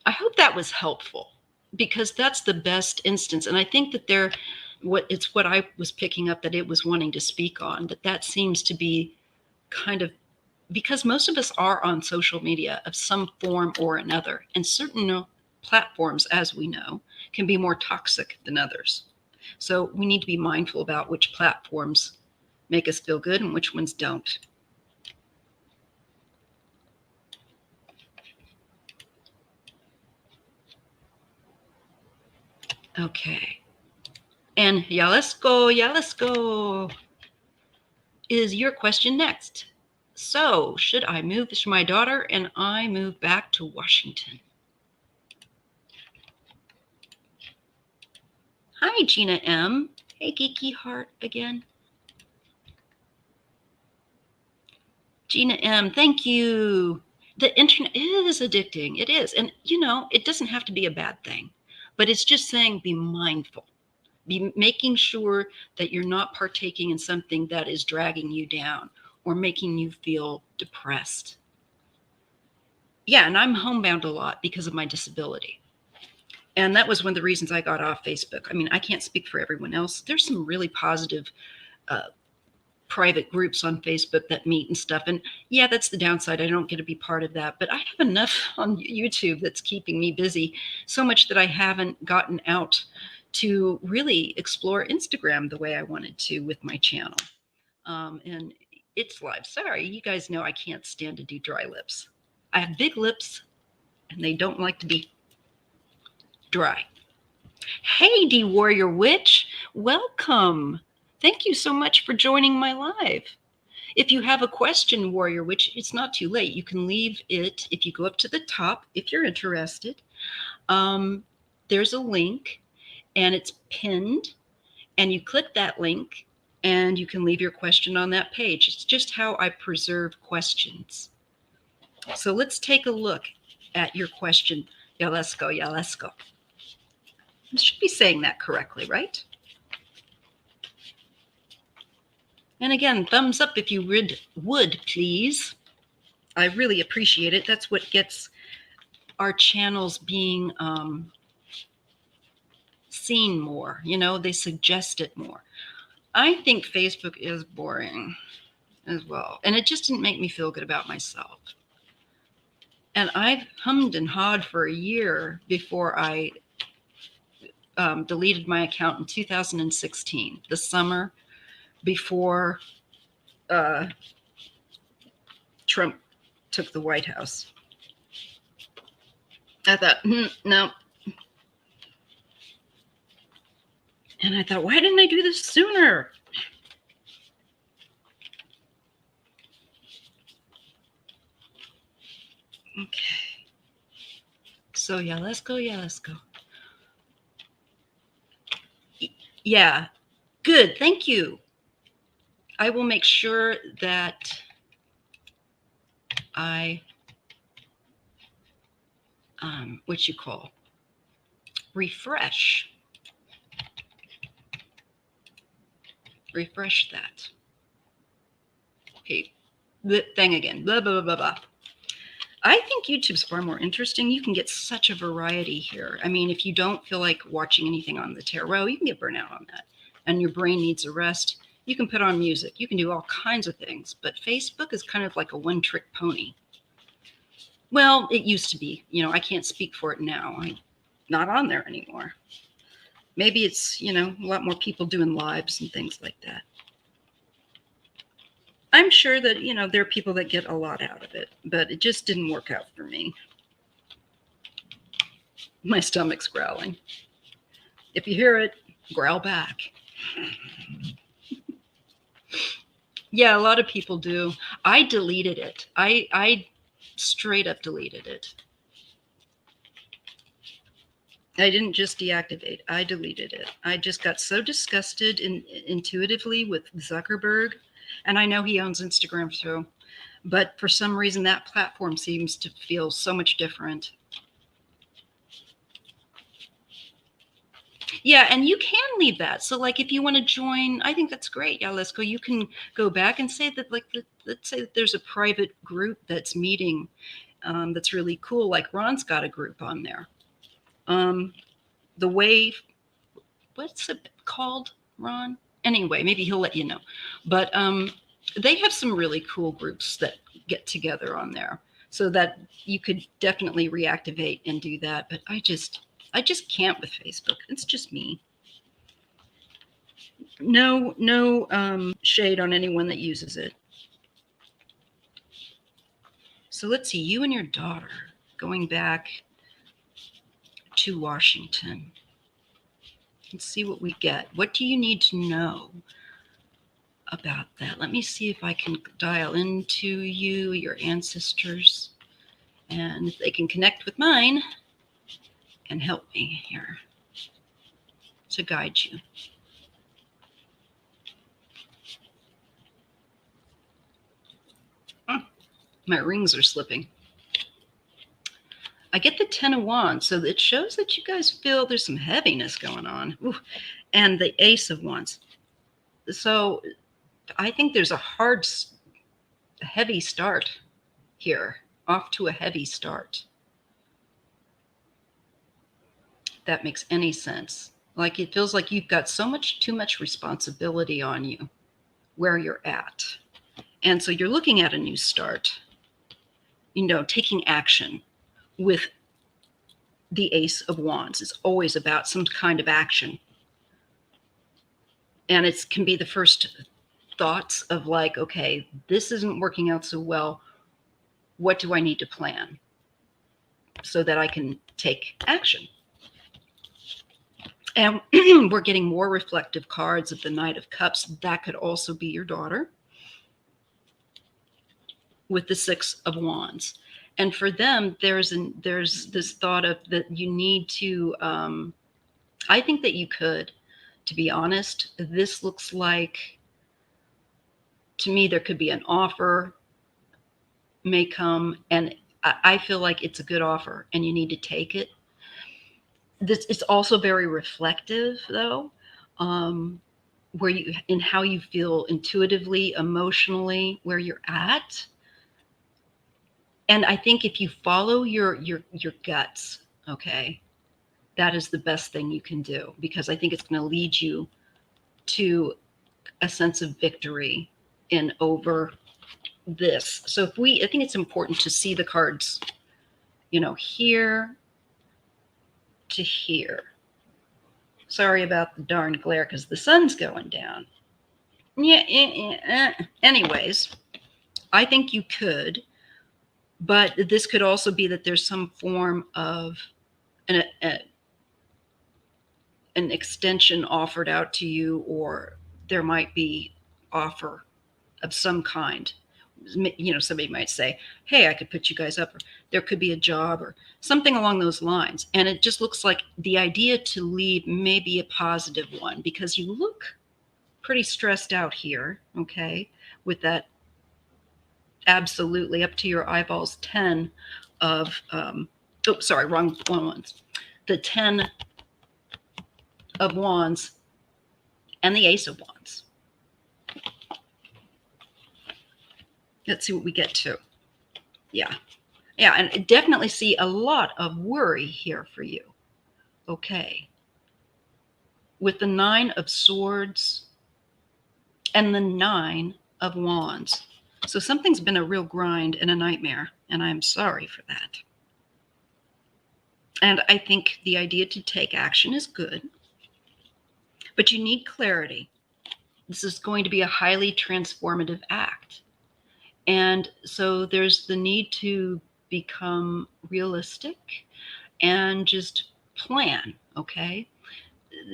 I hope that was helpful, because that's the best instance. And I think that what I was picking up that it was wanting to speak on, that seems to be kind of, because most of us are on social media of some form or another, and certain platforms, as we know, can be more toxic than others. So we need to be mindful about which platforms make us feel good and which ones don't. Okay. And Yalesko is your question next. So, should my daughter and I move back to Washington? Hi, Gina M. Hey, Geeky Heart again. Gina M, thank you. The internet is addicting. It is. And, it doesn't have to be a bad thing, but it's just saying be mindful. Be making sure that you're not partaking in something that is dragging you down or making you feel depressed. Yeah, and I'm homebound a lot because of my disability. And that was one of the reasons I got off Facebook. I mean, I can't speak for everyone else. There's some really positive private groups on Facebook that meet and stuff. And yeah, that's the downside. I don't get to be part of that. But I have enough on YouTube that's keeping me busy, so much that I haven't gotten out to really explore Instagram the way I wanted to with my channel. And it's live. Sorry, you guys know I can't stand to do dry lips. I have big lips and they don't like to be dry. Hey, D Warrior Witch, welcome. Thank you so much for joining my live. If you have a question, Warrior Witch, it's not too late. You can leave it if you go up to the top if you're interested. There's a link and it's pinned, and you click that link and you can leave your question on that page. It's just how I preserve questions. So let's take a look at your question. Yalesko. I should be saying that correctly, right? And again, thumbs up if you would, please. I really appreciate it. That's what gets our channels being seen more. They suggest it more. I think Facebook is boring as well. And it just didn't make me feel good about myself. And I've hummed and hawed for a year before I deleted my account in 2016, the summer before Trump took the White House. I thought, no. And I thought, why didn't I do this sooner? Okay. So yeah, let's go. Yeah, good. Thank you. I will make sure that I, refresh that. Okay, the thing again, blah, blah, blah, blah. I think YouTube's far more interesting. You can get such a variety here. I mean, if you don't feel like watching anything on the tarot, you can get burnt out on that. And your brain needs a rest. You can put on music. You can do all kinds of things. But Facebook is kind of like a one-trick pony. Well, it used to be. I can't speak for it now. I'm not on there anymore. Maybe it's, a lot more people doing lives and things like that. I'm sure that, there are people that get a lot out of it, but it just didn't work out for me. My stomach's growling. If you hear it, growl back. Yeah, a lot of people do. I deleted it. I straight up deleted it. I didn't just deactivate. I deleted it. I just got so disgusted intuitively with Zuckerberg. And I know he owns Instagram too. But for some reason, that platform seems to feel so much different. Yeah, and you can leave that. So, like, if you want to join, I think that's great. Yeah, let's go. You can go back and say that, like, let's say that there's a private group that's meeting, that's really cool. Like Ron's got a group on there. Um, the Wave, what's it called, Ron? Anyway, maybe he'll let you know. But they have some really cool groups that get together on there, so that you could definitely reactivate and do that. But I just can't with Facebook. It's just me. No shade on anyone that uses it. So let's see, you and your daughter going back to Washington. Let's see what we get. What do you need to know about that? Let me see if I can dial into you, your ancestors, and if they can connect with mine and help me here to guide you. My rings are slipping. I get the 10 of Wands, so it shows that you guys feel there's some heaviness going on. Ooh. And the Ace of Wands. So I think there's a heavy start here, off to a heavy start. If that makes any sense. Like, it feels like you've got too much responsibility on you where you're at. And so you're looking at a new start, taking action with the Ace of Wands. It's always about some kind of action. And it can be the first thoughts of, like, okay, this isn't working out so well. What do I need to plan so that I can take action? And we're getting more reflective cards of the Knight of Cups. That could also be your daughter with the Six of Wands. And for them, there's this thought of that you need to, I think that you could, to be honest, this looks like, to me, there could be an offer may come, and I feel like it's a good offer and you need to take it. It's also very reflective, though, where you, in how you feel intuitively, emotionally, where you're at. And I think if you follow your guts, okay, that is the best thing you can do, because I think it's going to lead you to a sense of victory in over this. So I think it's important to see the cards, here to here. Sorry about the darn glare because the sun's going down. Yeah. Anyways, I think you could, but this could also be that there's some form of an extension offered out to you, or there might be offer of some kind. Somebody might say, hey, I could put you guys up, or there could be a job or something along those lines. And it just looks like the idea to leave may be a positive one, because you look pretty stressed out here, okay, with that absolutely up to your eyeballs 10 of, wrong ones. The 10 of Wands and the Ace of Wands. Let's see what we get to. Yeah, and I definitely see a lot of worry here for you. Okay. With the 9 of Swords and the 9 of Wands. So something's been a real grind and a nightmare, and I'm sorry for that. And I think the idea to take action is good, but you need clarity. This is going to be a highly transformative act. And so there's the need to become realistic and just plan, okay?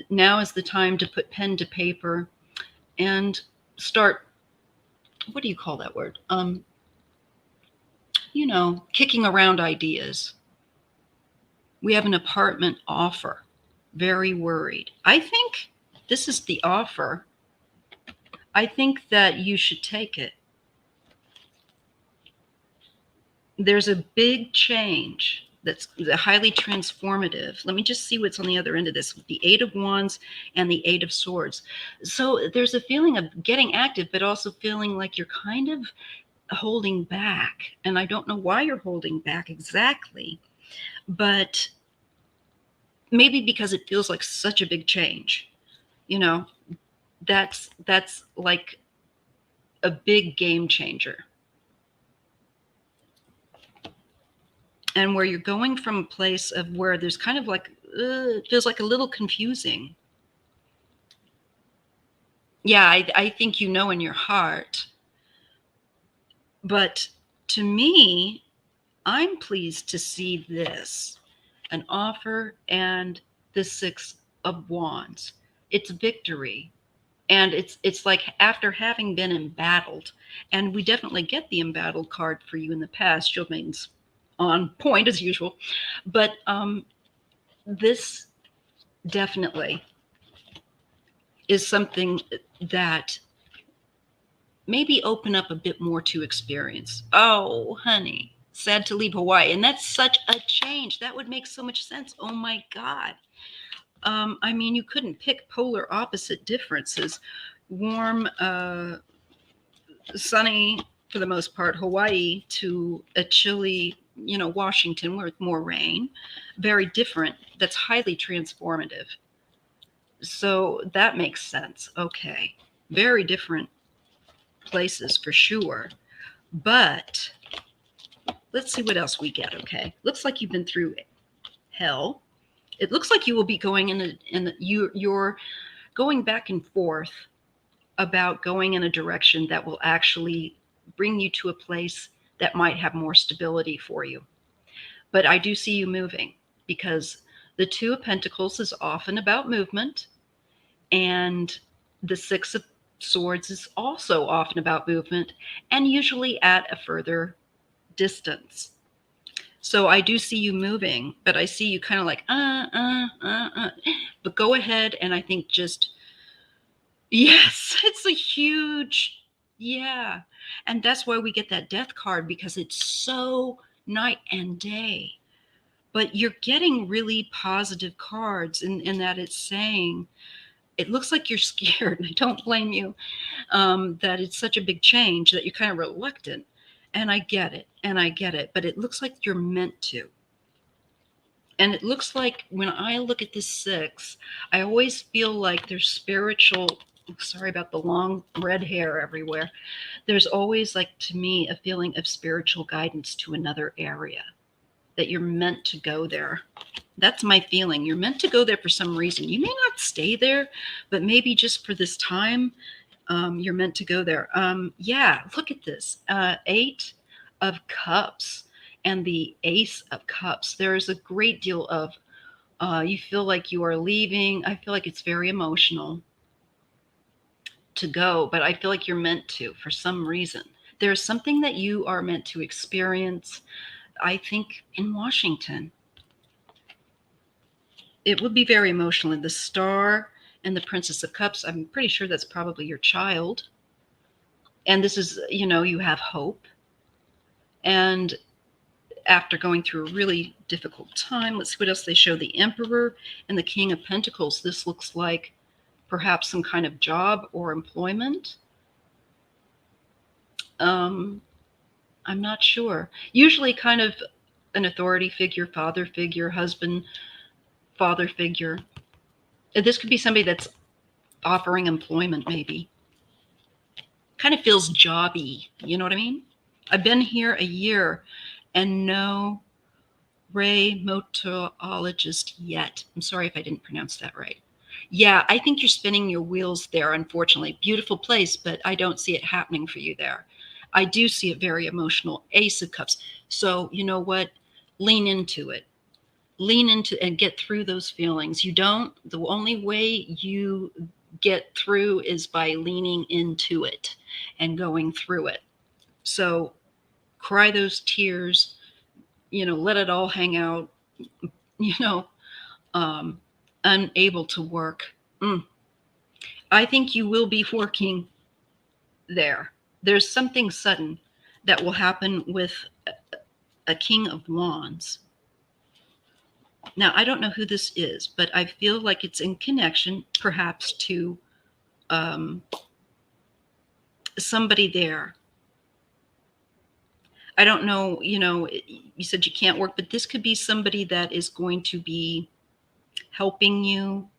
Now is the time to put pen to paper and start, what do you call that word? Kicking around ideas. We have an apartment offer. Very worried. I think this is the offer. I think that you should take it. There's a big change that's the highly transformative. Let me just see what's on the other end of this. The Eight of Wands and the Eight of Swords. So there's a feeling of getting active, but also feeling like you're kind of holding back. And I don't know why you're holding back exactly, but maybe because it feels like such a big change. You know, that's like a big game changer. And where you're going from a place of where there's kind of like, it feels like a little confusing. Yeah, I think you know in your heart. But to me, I'm pleased to see this, an offer and the Six of Wands. It's victory. And it's like after having been embattled, and we definitely get the embattled card for you in the past. Shield Maiden's on point as usual. But this definitely is something that maybe open up a bit more to experience. Oh, honey, sad to leave Hawaii. And that's such a change. That would make so much sense. Oh my God. I mean, you couldn't pick polar opposite differences. Warm, sunny, for the most part, Hawaii to a chilly, Washington with more rain. Very different. That's highly transformative. So that makes sense. Okay. Very different places for sure. But let's see what else we get. Okay. Looks like you've been through hell. It looks like you will be going you're going back and forth about going in a direction that will actually bring you to a place that might have more stability for you. But I do see you moving, because the Two of Pentacles is often about movement, and the Six of Swords is also often about movement, and usually at a further distance. So I do see you moving, but I see you kind of like, But go ahead, and I think just, yes, it's a huge, yeah. And that's why we get that Death card, because it's so night and day. But you're getting really positive cards in that it's saying, it looks like you're scared. I don't blame you, that it's such a big change that you're kind of reluctant. And I get it. But it looks like you're meant to. And it looks like when I look at this six, I always feel like there's spiritual, sorry about the long red hair everywhere. There's always, like, to me, a feeling of spiritual guidance to another area, that you're meant to go there. That's my feeling. You're meant to go there for some reason. You may not stay there, but maybe just for this time, you're meant to go there. Yeah, look at this. Eight of Cups and the Ace of Cups. There is a great deal of, you feel like you are leaving. I feel like it's very emotional to go, but I feel like you're meant to for some reason. There's something that you are meant to experience, I think, in Washington. It would be very emotional. And the Star and the Princess of Cups, I'm pretty sure that's probably your child. And this is, you have hope. And after going through a really difficult time, let's see what else they show. The Emperor and the King of Pentacles. This looks like perhaps some kind of job or employment. I'm not sure. Usually kind of an authority figure, father figure, husband, father figure. This could be somebody that's offering employment, maybe. Kind of feels jobby, you know what I mean? I've been here a year and no rheumatologist yet. I'm sorry if I didn't pronounce that right. Yeah, I think you're spinning your wheels there, unfortunately. Beautiful place, but I don't see it happening for you there. I do see it very emotional. Ace of Cups. So you know what? Lean into it. Lean into and get through those feelings. The only way you get through is by leaning into it and going through it. So cry those tears, let it all hang out, unable to work. I think you will be working there. There's something sudden that will happen with a King of Wands. Now, I don't know who this is, but I feel like it's in connection perhaps to somebody there. I don't know, you said you can't work, but this could be somebody that is going to be helping you.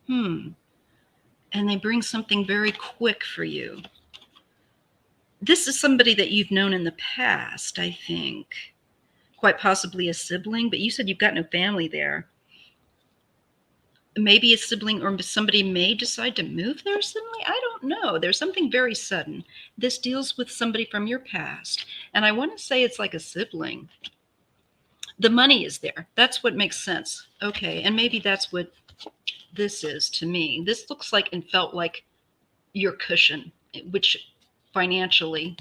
And they bring something very quick for you. This is somebody that you've known in the past, I think. Quite possibly a sibling, but you said you've got no family there. Maybe a sibling or somebody may decide to move there suddenly. I don't know. There's something very sudden. This deals with somebody from your past. And I want to say it's like a sibling. The money is there. That's what makes sense. Okay. And maybe that's what this is to me. This looks like and felt like your cushion, which financially,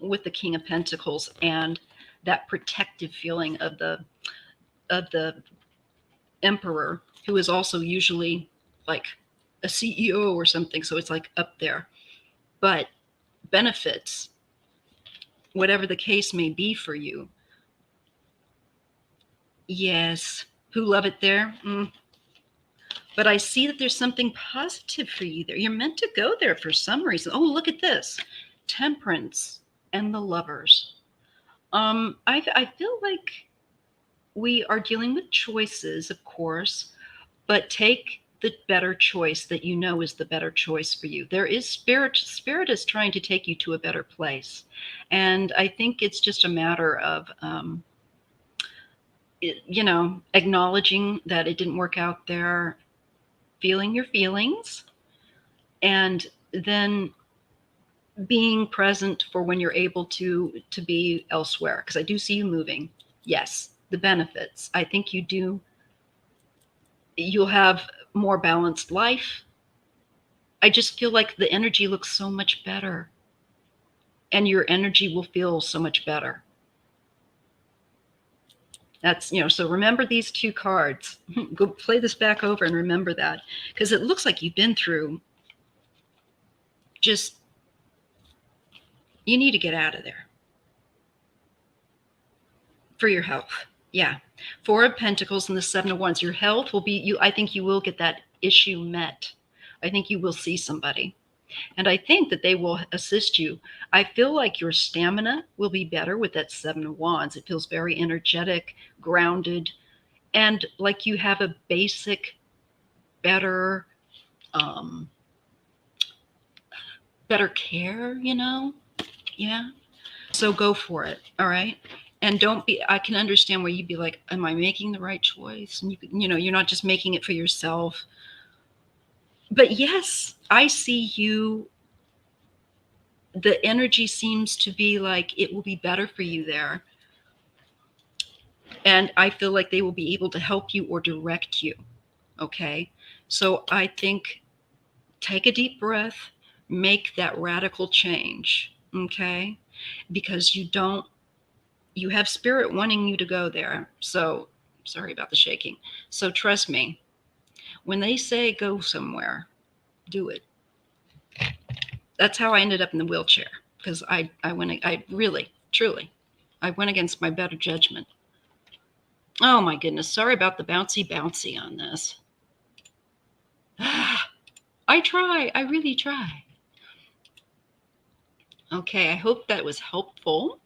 with the King of Pentacles and that protective feeling of the Emperor, who is also usually like a CEO or something, so it's like up there. But benefits, whatever the case may be for you. Yes, who love it there? But I see that there's something positive for you there. You're meant to go there for some reason. Oh, look at this. Temperance and the Lovers. I feel like we are dealing with choices, of course, but take the better choice that you know is the better choice for you. There is spirit is trying to take you to a better place. And I think it's just a matter of, acknowledging that it didn't work out there, feeling your feelings, and then being present for when you're able to be elsewhere. Because I do see you moving. Yes, the benefits. I think you'll have more balanced life. I just feel like the energy looks so much better, and your energy will feel so much better. That's, so remember these two cards. Go play this back over and remember that, because it looks like you've been through just, you need to get out of there for your health. Yeah. Four of Pentacles and the Seven of Wands. Your health will be, I think you will get that issue met. I think you will see somebody. And I think that they will assist you. I feel like your stamina will be better with that Seven of Wands. It feels very energetic, grounded, and like you have a basic, better, better care, Yeah. So go for it. All right. And don't be, I can understand where you'd be like, am I making the right choice? And you're not just making it for yourself. But yes, I see you. The energy seems to be like it will be better for you there. And I feel like they will be able to help you or direct you. Okay. So I think take a deep breath, make that radical change. Okay. Because you have spirit wanting you to go there. So sorry about the shaking. So trust me, when they say go somewhere, do it. That's how I ended up in the wheelchair, because I really, truly, I went against my better judgment. Oh my goodness. Sorry about the bouncy on this. I try. I really try. Okay. I hope that was helpful.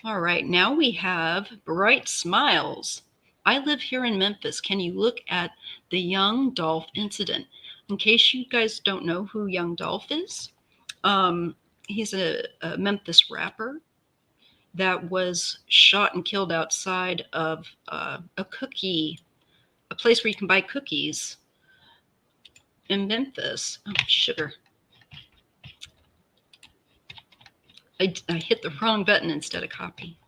All right. Now we have Bright Smiles. I live here in Memphis. Can you look at the Young Dolph incident? In case you guys don't know who Young Dolph is, he's a Memphis rapper that was shot and killed outside of a place where you can buy cookies in Memphis. Oh, sugar. I hit the wrong button instead of copy.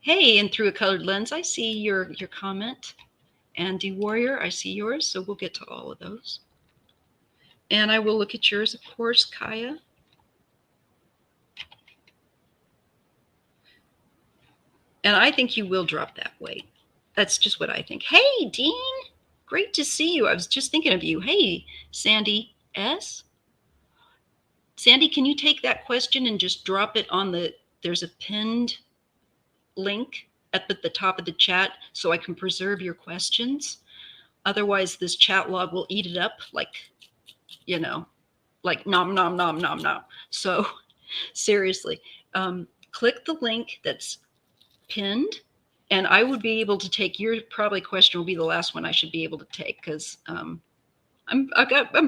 Hey, and through a colored lens, I see your comment. Andy Warrior, I see yours, so we'll get to all of those. And I will look at yours, of course, Kaya. And I think you will drop that weight. That's just what I think. Hey, Dean, great to see you. I was just thinking of you. Hey, Sandy S. Sandy, can you take that question and just drop it on the there's a pinned link at the top of the chat so I can preserve your questions. Otherwise, this chat log will eat it up like, like nom, nom, nom, nom, nom. So seriously, click the link that's pinned, and I would be able to take your probably question will be the last one I should be able to take because I'm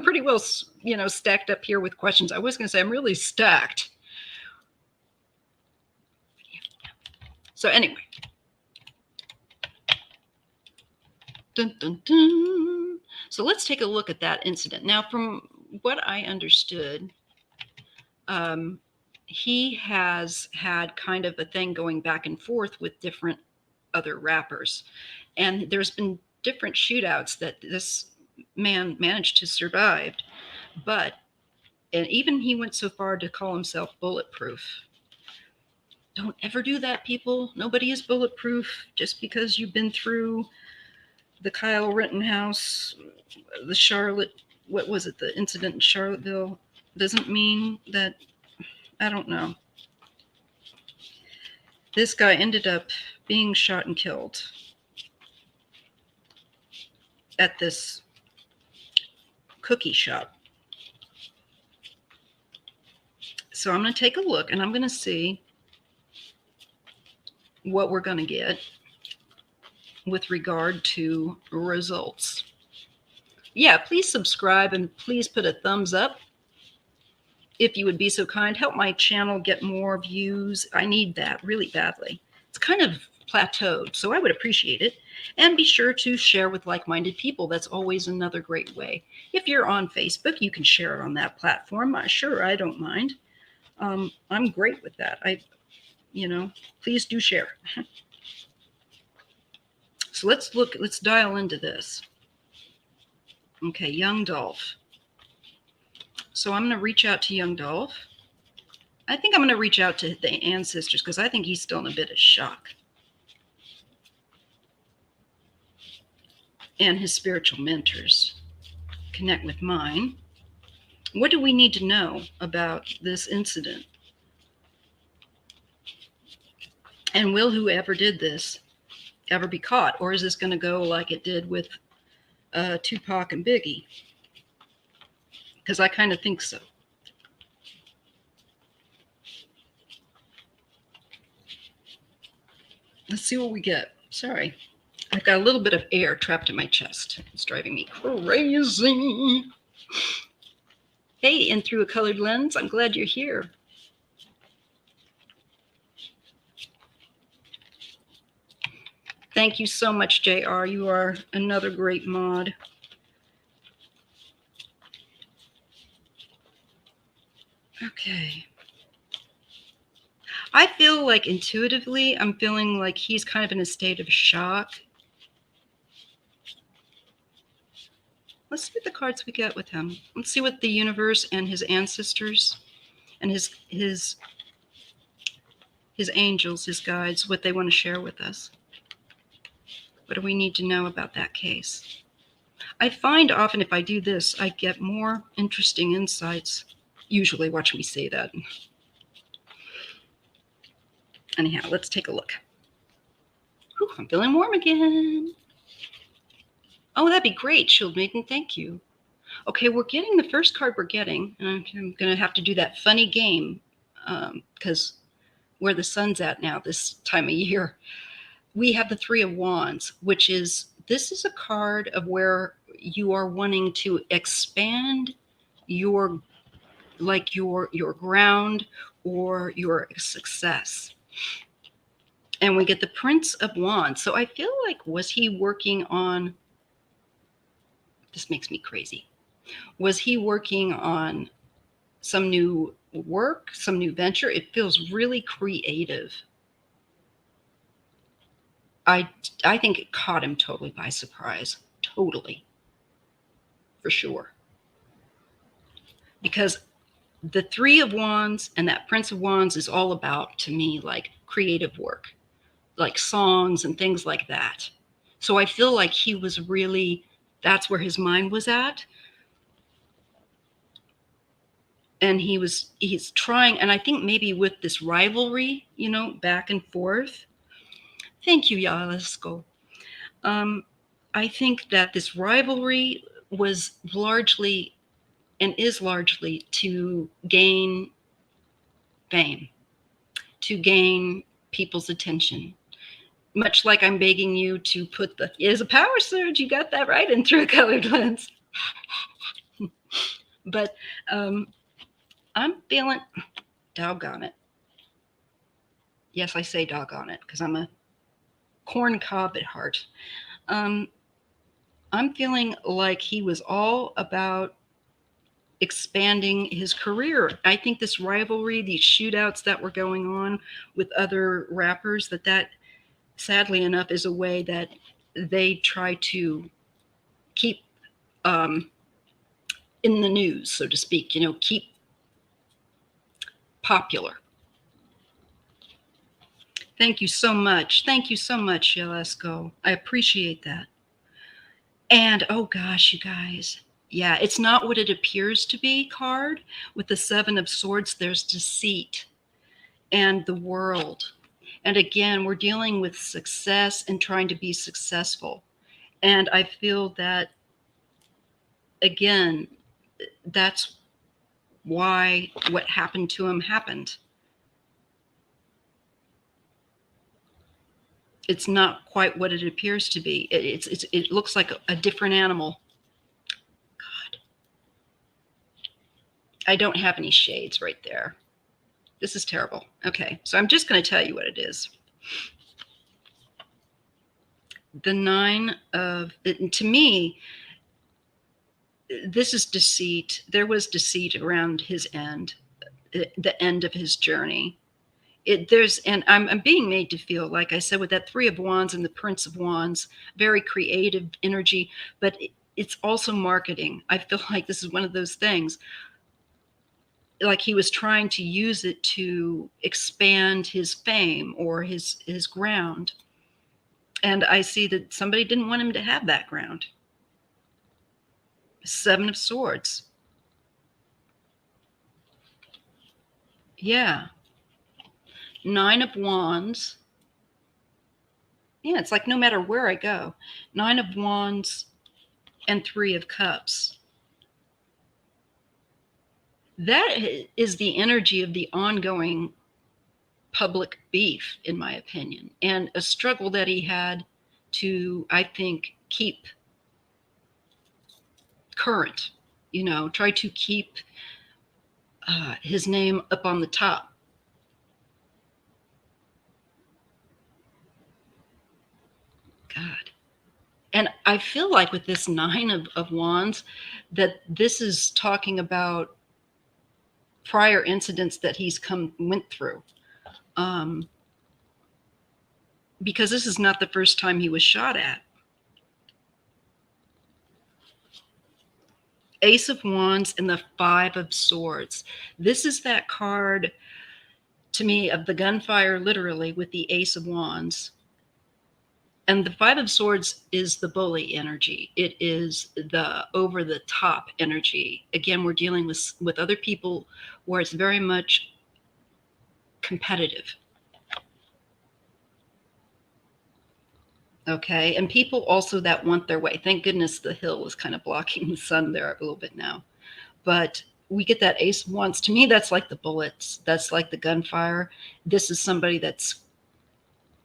pretty well stacked up here with questions. I was going to say I'm really stacked. So anyway, dun, dun, dun. So let's take a look at that incident. Now, from what I understood, he has had kind of a thing going back and forth with different other rappers. And there's been different shootouts that this man managed to survive. And even he went so far to call himself bulletproof. Don't ever do that, people. Nobody is bulletproof just because you've been through the Kyle Rittenhouse, the Charlotte, what was it, the incident in Charlottesville, doesn't mean that, I don't know. This guy ended up being shot and killed at this cookie shop. So I'm going to take a look and I'm going to see what we're going to get with regard to results. Yeah, please subscribe and please put a thumbs up if you would be so kind. Help my channel get more views. I need that really badly. It's kind of plateaued, so I would appreciate it. And be sure to share with like-minded people. That's always another great way. If you're on Facebook, you can share it on that platform. Sure, I don't mind. I'm great with that. Please do share. So let's dial into this. Okay, Young Dolph. So I'm going to reach out to Young Dolph. I think I'm going to reach out to the ancestors because I think he's still in a bit of shock. And his spiritual mentors. Connect with mine. What do we need to know about this incident? And will whoever did this ever be caught? Or is this going to go like it did with Tupac and Biggie? Because I kind of think so. Let's see what we get. Sorry. I've got a little bit of air trapped in my chest. It's driving me crazy. Hey, and through a colored lens, I'm glad you're here. Thank you so much, JR. You are another great mod. Okay. I feel like intuitively, I'm feeling like he's kind of in a state of shock. Let's see what the cards we get with him. Let's see what the universe and his ancestors and his angels, his guides, what they want to share with us. What do we need to know about that case? I find often if I do this, I get more interesting insights. Usually, watch me say that. Anyhow, let's take a look. Whew, I'm feeling warm again. Oh, that'd be great, Shield Maiden. Thank you. Okay, we're getting the first card we're getting. And I'm going to have to do that funny game because where the sun's at now this time of year. We have the Three of Wands, which is, this is a card of where you are wanting to expand your ground or your success. And we get the Prince of Wands. So I feel like, was he working on, this makes me crazy. Was he working on some new work, some new venture? It feels really creative. I think it caught him totally by surprise. Totally. For sure. Because the Three of Wands and that Prince of Wands is all about, to me, like creative work, like songs and things like that. So I feel like he was really, that's where his mind was at. And he's trying, and I think maybe with this rivalry, back and forth. Thank you, Yalesko. Um, I think that this rivalry was largely and is largely to gain fame, to gain people's attention. Much like I'm begging you to put the is a power surge, you got that right, in through a colored lens. But I'm feeling, doggone it. Yes, I say doggone it because I'm a corn cob at heart. Um, I'm feeling like he was all about expanding his career. I think this rivalry, these shootouts that were going on with other rappers, that sadly enough is a way that they try to keep in the news, so to speak, keep popular. Thank you so much. Thank you so much, Yalesko. I appreciate that. And oh gosh, you guys. Yeah, it's not what it appears to be card. With the Seven of Swords, there's deceit and the world. And again, we're dealing with success and trying to be successful. And I feel that, again, that's why what happened to him happened. It's not quite what it appears to be. It looks like a different animal. God. I don't have any shades right there. This is terrible. Okay, so I'm just going to tell you what it is. The Nine of, to me, this is deceit. There was deceit around his end, the end of his journey. And I'm being made to feel, like I said, with that Three of Wands and the Prince of Wands, very creative energy, but it's also marketing. I feel like this is one of those things, like he was trying to use it to expand his fame or his ground. And I see that somebody didn't want him to have that ground. Seven of Swords. Yeah. Nine of Wands. Yeah, it's like no matter where I go. Nine of Wands and Three of Cups. That is the energy of the ongoing public beef, in my opinion, and a struggle that he had to, I think, keep current, try to keep his name up on the top. God. And I feel like with this Nine of Wands, that this is talking about prior incidents that he's went through. Because this is not the first time he was shot at. Ace of Wands and the Five of Swords. This is that card, to me, of the gunfire, literally, with the Ace of Wands. And the Five of Swords is the bully energy. It is the over the top energy. Again, we're dealing with other people where it's very much competitive. Okay. And people also that want their way. Thank goodness the hill is kind of blocking the sun there a little bit now. But we get that Ace of Wands. To me, that's like the bullets. That's like the gunfire. This is somebody that's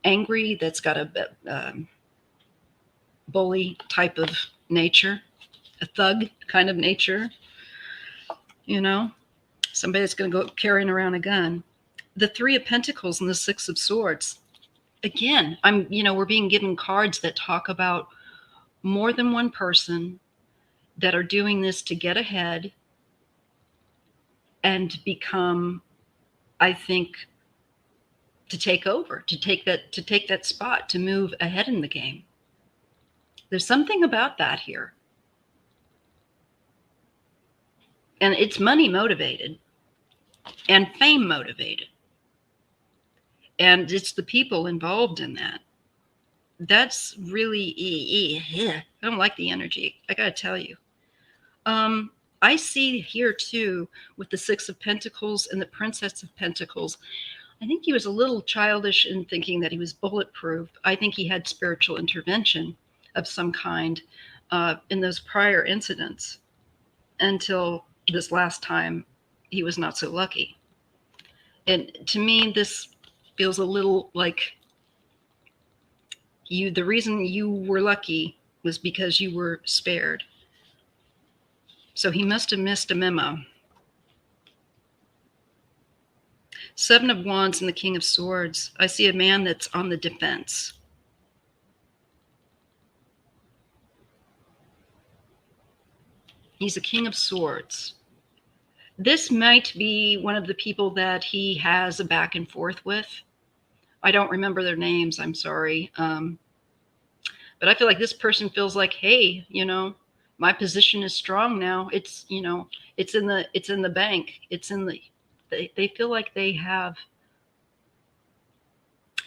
angry, that's got a bully type of nature, a thug kind of nature, somebody that's going to go carrying around a gun. The Three of Pentacles and the Six of Swords. Again, we're being given cards that talk about more than one person that are doing this to get ahead and become, I think, to take over, to take that spot, to move ahead in the game. There's something about that here. And it's money motivated and fame motivated. And it's the people involved in that. That's really, I don't like the energy. I got to tell you. I see here too, with the Six of Pentacles and the Princess of Pentacles, I think he was a little childish in thinking that he was bulletproof. I think he had spiritual intervention of some kind in those prior incidents until this last time he was not so lucky. And to me, this feels a little like the reason you were lucky was because you were spared. So he must have missed a memo. Seven of Wands and the King of Swords. I see a man that's on the defense. He's a King of Swords. This might be one of the people that he has a back and forth with. I don't remember their names, I'm sorry. But I feel like this person feels like, hey, my position is strong now. It's, it's in the bank. They feel like they have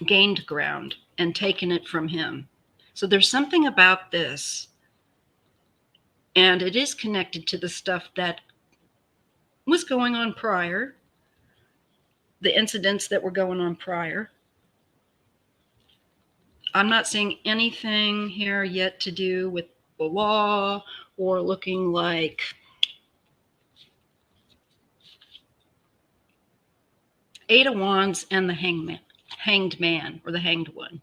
gained ground and taken it from him. So there's something about this, and it is connected to the stuff that was going on prior, the incidents that were going on prior. I'm not seeing anything here yet to do with the law or looking like Eight of Wands and the hanged man or the hanged one.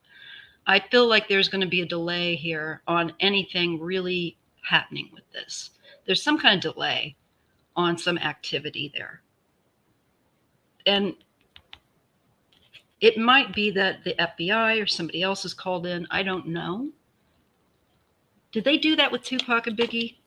I feel like there's going to be a delay here on anything really happening with this. There's some kind of delay on some activity there. And it might be that the FBI or somebody else is called in. I don't know. Did they do that with Tupac and Biggie?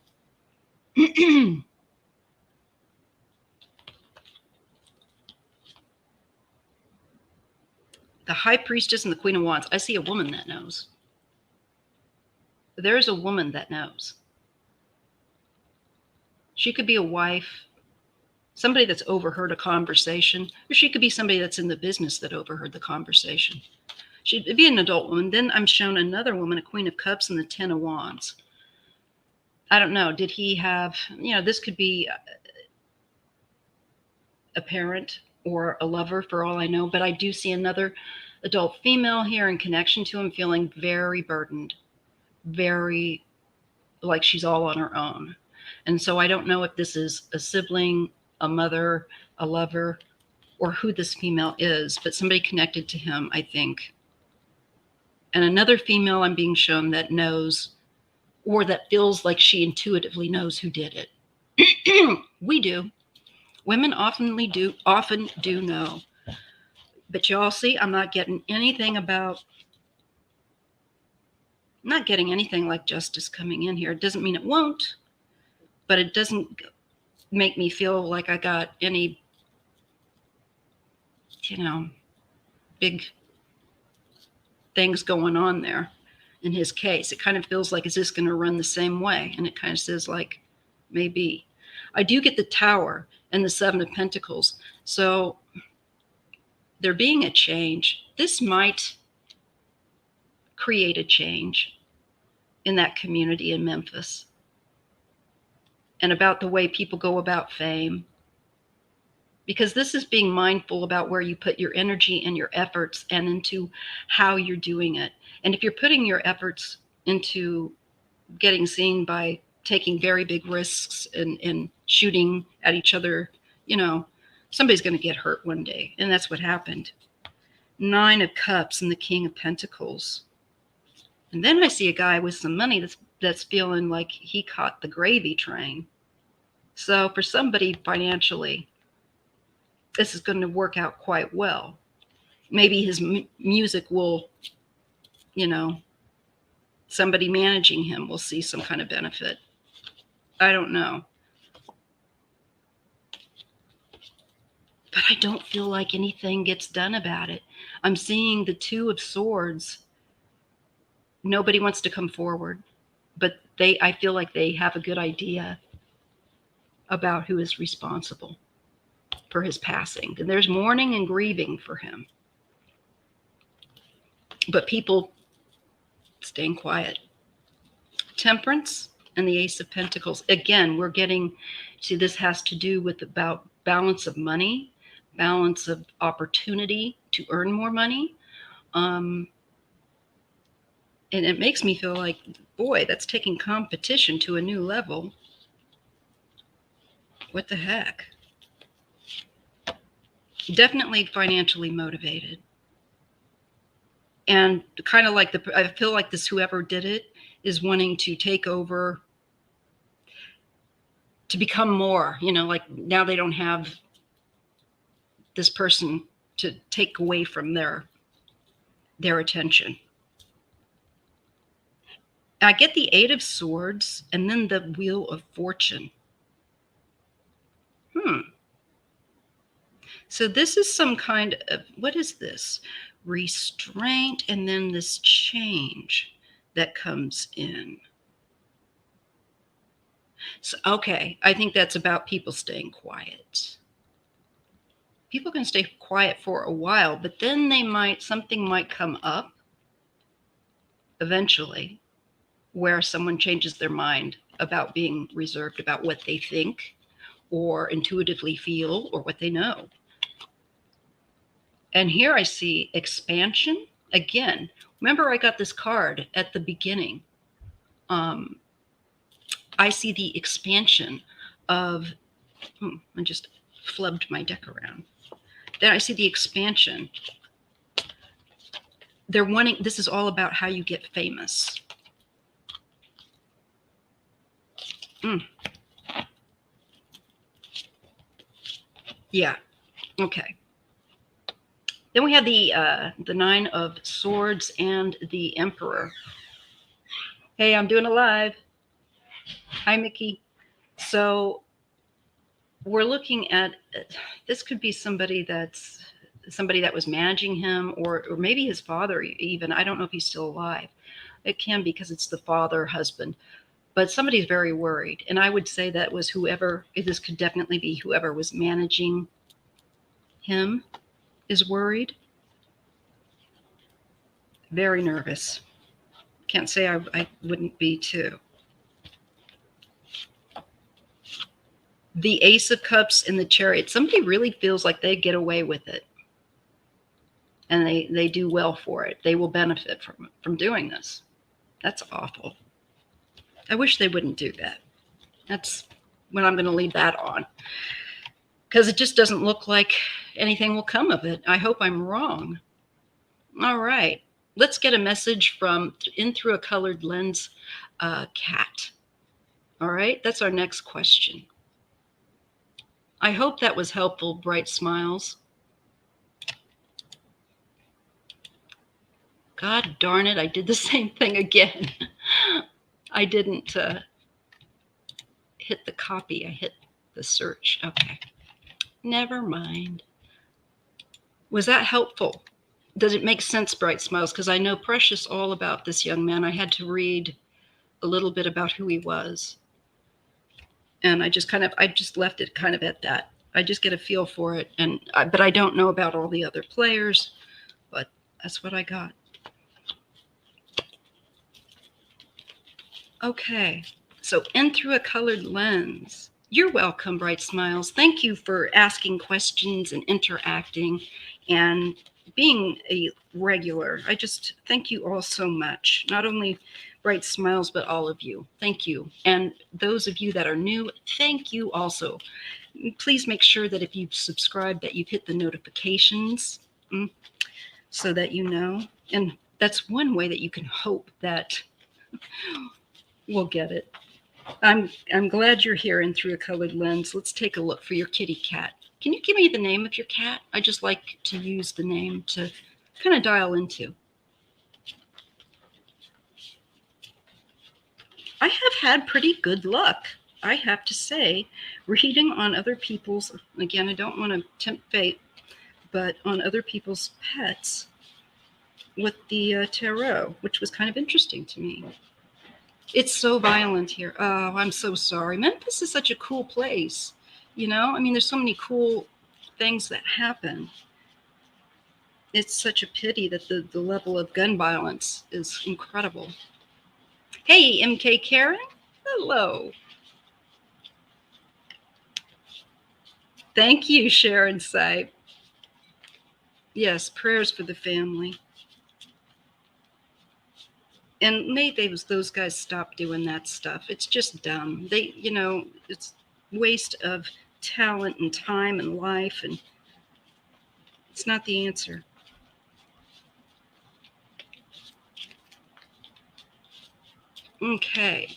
The High Priestess and the Queen of Wands. I see a woman that knows. There's a woman that knows. She could be a wife, somebody that's overheard a conversation, or she could be somebody that's in the business that overheard the conversation. She'd be an adult woman. Then I'm shown another woman, a Queen of Cups and the Ten of Wands. I don't know. Did he have, this could be a parent or a lover for all I know, but I do see another adult female here in connection to him feeling very burdened, very like she's all on her own. And so I don't know if this is a sibling, a mother, a lover, or who this female is, but somebody connected to him, I think. And another female I'm being shown that knows, or that feels like she intuitively knows who did it. We do. Women often do know. But y'all see, I'm not getting anything about, not getting anything like justice coming in here. It doesn't mean it won't, but it doesn't make me feel like I got any, big things going on there in his case. It kind of feels like, is this going to run the same way? And it kind of says like, maybe. I do get the Tower and the Seven of Pentacles. So there being a change, this might create a change in that community in Memphis and about the way people go about fame. Because this is being mindful about where you put your energy and your efforts and into how you're doing it. And if you're putting your efforts into getting seen by taking very big risks and shooting at each other, somebody's going to get hurt one day. And that's what happened. Nine of Cups and the King of Pentacles. And then I see a guy with some money that's feeling like he caught the gravy train. So for somebody financially, this is going to work out quite well. Maybe his music will, somebody managing him will see some kind of benefit. I don't know. But I don't feel like anything gets done about it. I'm seeing the Two of Swords. Nobody wants to come forward, but I feel like they have a good idea about who is responsible for his passing. And there's mourning and grieving for him. But people staying quiet. Temperance and the Ace of Pentacles. Again, we're getting, see, this has to do with about balance of money, balance of opportunity to earn more money. And it makes me feel like, boy, that's taking competition to a new level. What the heck? Definitely financially motivated. And kind of like I feel like this, whoever did it is wanting to take over, to become more, like now they don't have this person to take away from their attention. I get the Eight of Swords and then the Wheel of Fortune. So this is some kind of, what is this? Restraint, and then this change that comes in. So, okay, I think that's about people staying quiet. People can stay quiet for a while, but then something might come up eventually where someone changes their mind about being reserved about what they think or intuitively feel or what they know. And here I see expansion. Again, remember I got this card at the beginning. I see the expansion of, I just flubbed my deck around. Then I see the expansion. They're wanting, this is all about how you get famous. Yeah, okay. Then we have the Nine of Swords and the Emperor. Hey, I'm doing a live. Hi, Mickey. So we're looking at, this could be somebody that was managing him, or maybe his father even. I don't know if he's still alive. It can be because it's the father, husband. But somebody's very worried. And I would say that was whoever, this could definitely be whoever was managing him is worried. Very nervous. Can't say I wouldn't be too. The Ace of Cups and the Chariot. Somebody really feels like they get away with it. And they do well for it. They will benefit from doing this. That's awful. I wish they wouldn't do that. That's when I'm going to leave that on. Because it just doesn't look like anything will come of it. I hope I'm wrong. All right. Let's get a message from In Through a Colored Lens, Cat. All right. That's our next question. I hope that was helpful, Bright Smiles. God darn it. I did the same thing again. I didn't hit the copy. I hit the search. Okay. Never mind. Was that helpful? Does it make sense, Bright Smiles? Because I know precious all about this young man. I had to read a little bit about who he was. And I just left it kind of at that. I just get a feel for it. But I don't know about all the other players. But that's what I got. Okay, so In Through a Colored Lens. You're welcome, Bright Smiles. Thank you for asking questions and interacting and being a regular. I just thank you all so much. Not only Bright Smiles, but all of you. Thank you. And those of you that are new, thank you also. Please make sure that if you've subscribed that you've hit the notifications so that you know. And that's one way that you can hope that we'll get it. I'm glad you're here In Through a Colored Lens. Let's take a look for your kitty cat. Can you give me the name of your cat? I just like to use the name to kind of dial into. I have had pretty good luck, I have to say, reading on other people's, again, I don't want to tempt fate, but on other people's pets with the tarot, which was kind of interesting to me. It's so violent here. Oh, I'm so sorry. Memphis is such a cool place. I mean, there's so many cool things that happen. It's such a pity that the level of gun violence is incredible. Hey, MK Karen. Hello. Thank you, Sharon Sipe. Yes, prayers for the family. And may those guys stop doing that stuff. It's just dumb. It's waste of talent and time and life, and it's not the answer. Okay.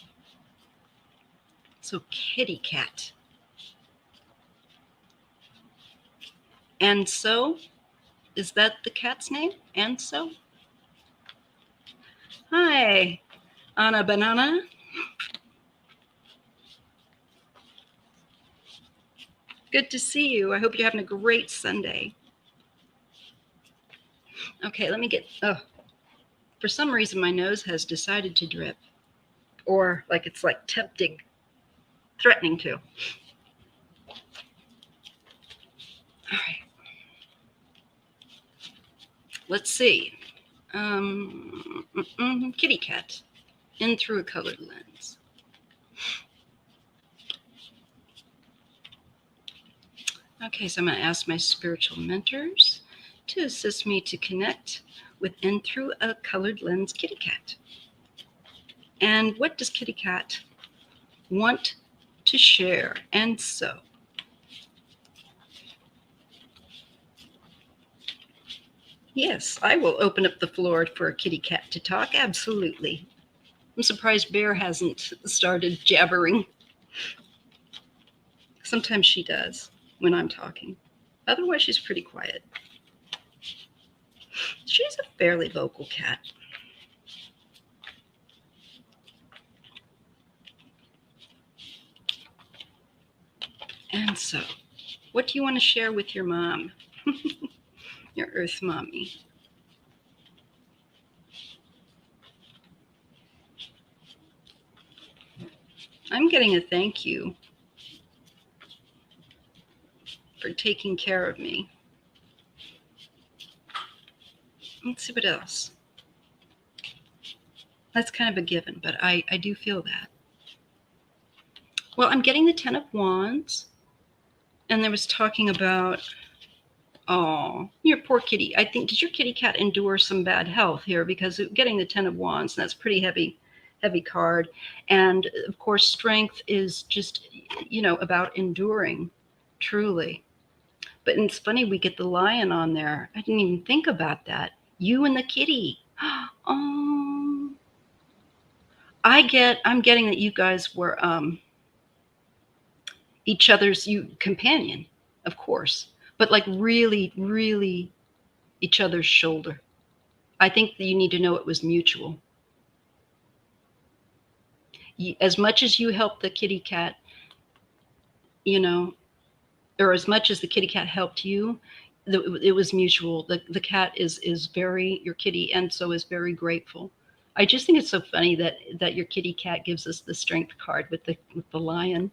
So kitty cat. And so, is that the cat's name? And so? Hi, Anna Banana. Good to see you. I hope you're having a great Sunday. Okay, let me get. Oh, for some reason, my nose has decided to drip, or like it's like tempting, threatening to. All right. Let's see. Kitty cat in through a colored lens. Okay, so I'm going to ask my spiritual mentors to assist me to connect with in through a colored lens kitty cat. And what does kitty cat want to share? And so, yes, I will open up the floor for a kitty cat to talk. Absolutely. I'm surprised Bear hasn't started jabbering. Sometimes she does when I'm talking. Otherwise, she's pretty quiet. She's a fairly vocal cat. And so, what do you want to share with your mom? Your Earth mommy. I'm getting a thank you for taking care of me. Let's see what else. That's kind of a given, but I do feel that. Well, I'm getting the 10 of Wands, and there was talking about, oh, your poor kitty. I think, did your kitty cat endure some bad health here? Because getting the 10 of Wands, and that's pretty heavy card. And of course, strength is just, about enduring, truly. But it's funny, we get the lion on there. I didn't even think about that. You and the kitty. Oh, I'm getting that you guys were each other's companion, of course, but like really, really each other's shoulder. I think that you need to know it was mutual. As much as you helped the kitty cat, or as much as the kitty cat helped you, it was mutual. The cat is very, your kitty, and so is very grateful. I just think it's so funny that your kitty cat gives us the strength card with the lion.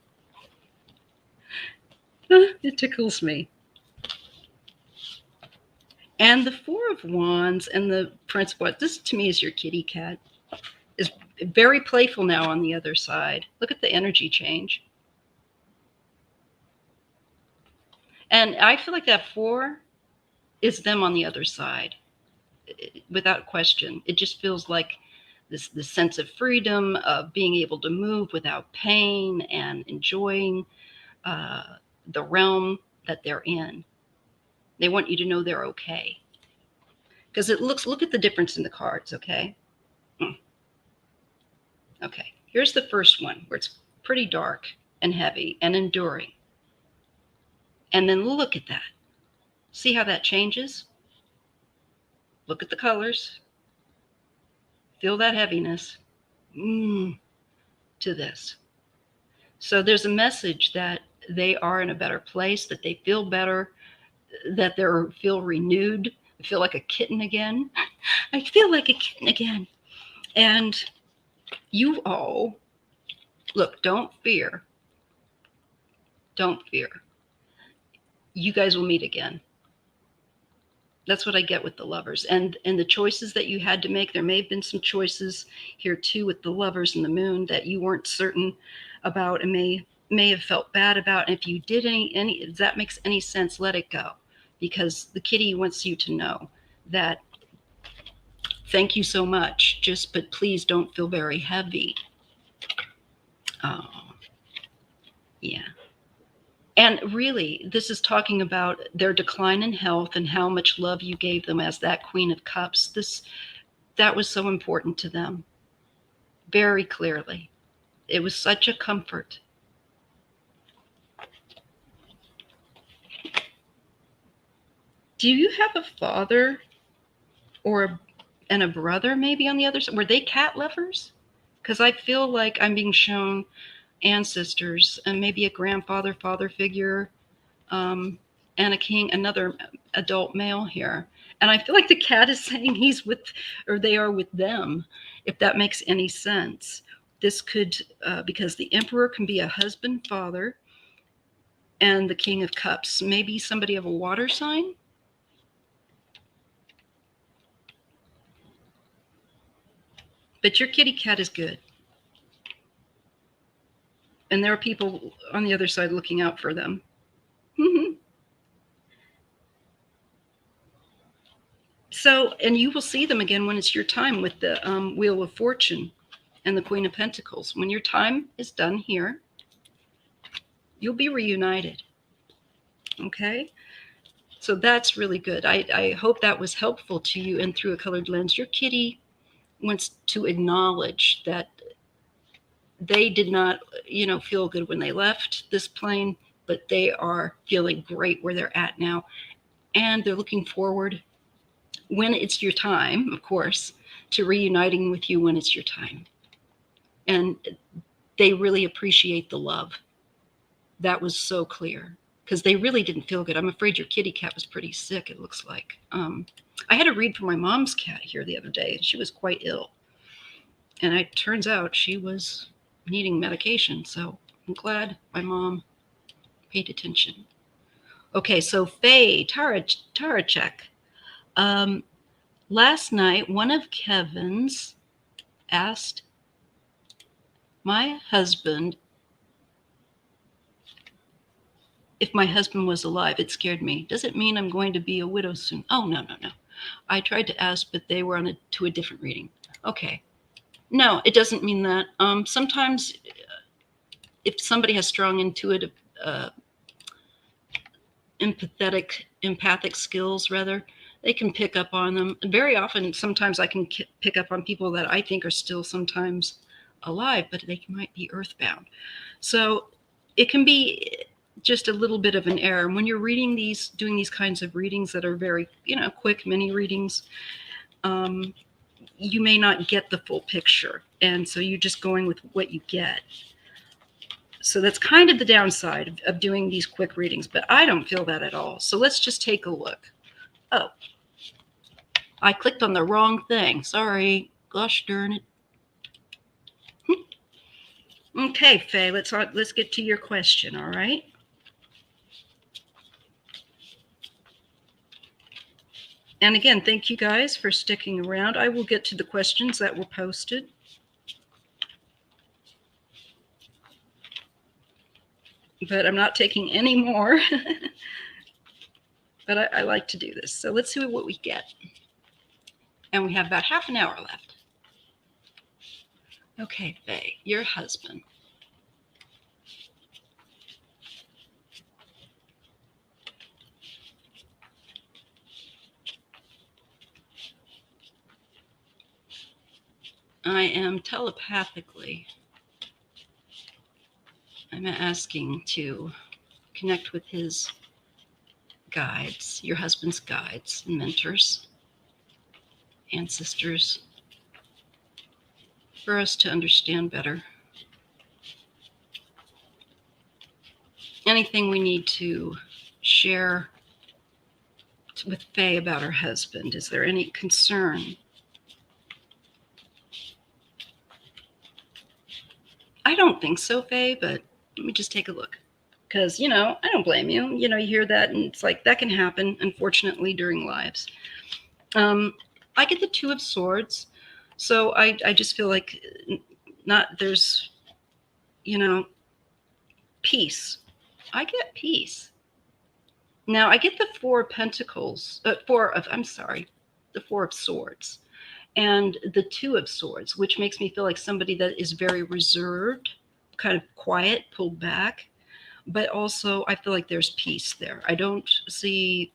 It tickles me. And the 4 of Wands and the Prince of Wands, this to me is your kitty cat, is very playful now on the other side. Look at the energy change. And I feel like that 4 is them on the other side, without question. It just feels like this sense of freedom, of being able to move without pain and enjoying the realm that they're in. They want you to know they're okay. Because look at the difference in the cards, okay? Okay, here's the first one where it's pretty dark and heavy and enduring. And then look at that. See how that changes? Look at the colors. Feel that heaviness. To this. So there's a message that they are in a better place, that they feel better, that they feel renewed. I feel like a kitten again. I feel like a kitten again. And you all, look, don't fear. Don't fear. You guys will meet again. That's what I get with the Lovers. And the choices that you had to make, there may have been some choices here too with the Lovers and the Moon that you weren't certain about and may have felt bad about. And if you did any if that makes any sense, let it go. Because the kitty wants you to know that thank you so much, but please don't feel very heavy. Oh, yeah. And really, this is talking about their decline in health and how much love you gave them as that Queen of Cups. That was so important to them. Very clearly. It was such a comfort. Do you have a father and a brother maybe on the other side? Were they cat lovers? Because I feel like I'm being shown ancestors and maybe a grandfather, father figure, and another adult male here. And I feel like the cat is saying they are with them, if that makes any sense. This could, because the Emperor can be a husband, father, and the King of Cups, maybe somebody of a water sign. But your kitty cat is good. And there are people on the other side looking out for them. So, and you will see them again when it's your time with the Wheel of Fortune and the Queen of Pentacles. When your time is done here, you'll be reunited. Okay? So that's really good. I hope that was helpful to you. And through a colored lens, your kitty wants to acknowledge that they did not, feel good when they left this plane, but they are feeling great where they're at now. And they're looking forward, when it's your time, of course, to reuniting with you when it's your time. And they really appreciate the love. That was so clear because they really didn't feel good. I'm afraid your kitty cat was pretty sick, it looks like. I had a read for my mom's cat here the other day. She was quite ill. And it turns out she was needing medication. So I'm glad my mom paid attention. Okay, so Faye, Tara check. Last night, one of Kevin's asked my husband if my husband was alive. It scared me. Does it mean I'm going to be a widow soon? Oh, no. I tried to ask, but they were to a different reading. Okay. No, it doesn't mean that. Sometimes if somebody has strong intuitive, empathic skills, rather, they can pick up on them. Very often, sometimes I can pick up on people that I think are still sometimes alive, but they might be earthbound. So it can be just a little bit of an error. When you're doing these kinds of readings that are very, quick mini readings, you may not get the full picture. And so you're just going with what you get. So that's kind of the downside of doing these quick readings, but I don't feel that at all. So let's just take a look. Oh, I clicked on the wrong thing. Sorry. Gosh darn it. Okay, Faye, let's get to your question, all right? And again, thank you guys for sticking around. I will get to the questions that were posted. But I'm not taking any more. But I like to do this. So let's see what we get. And we have about half an hour left. Okay, Faye, your husband. I am telepathically, I'm asking to connect with his guides, your husband's guides and mentors, ancestors, for us to understand better. Anything we need to share with Faye about her husband? Is there any concern? I don't think so, Faye, but let me just take a look. Because, I don't blame you. You hear that and it's like that can happen, unfortunately, during lives. I get the Two of Swords. So I just feel like there's, peace. I get peace. Now I get the Four of Pentacles, the Four of Swords and the Two of Swords, which makes me feel like somebody that is very reserved, kind of quiet, pulled back. But also I feel like there's peace there. I don't see,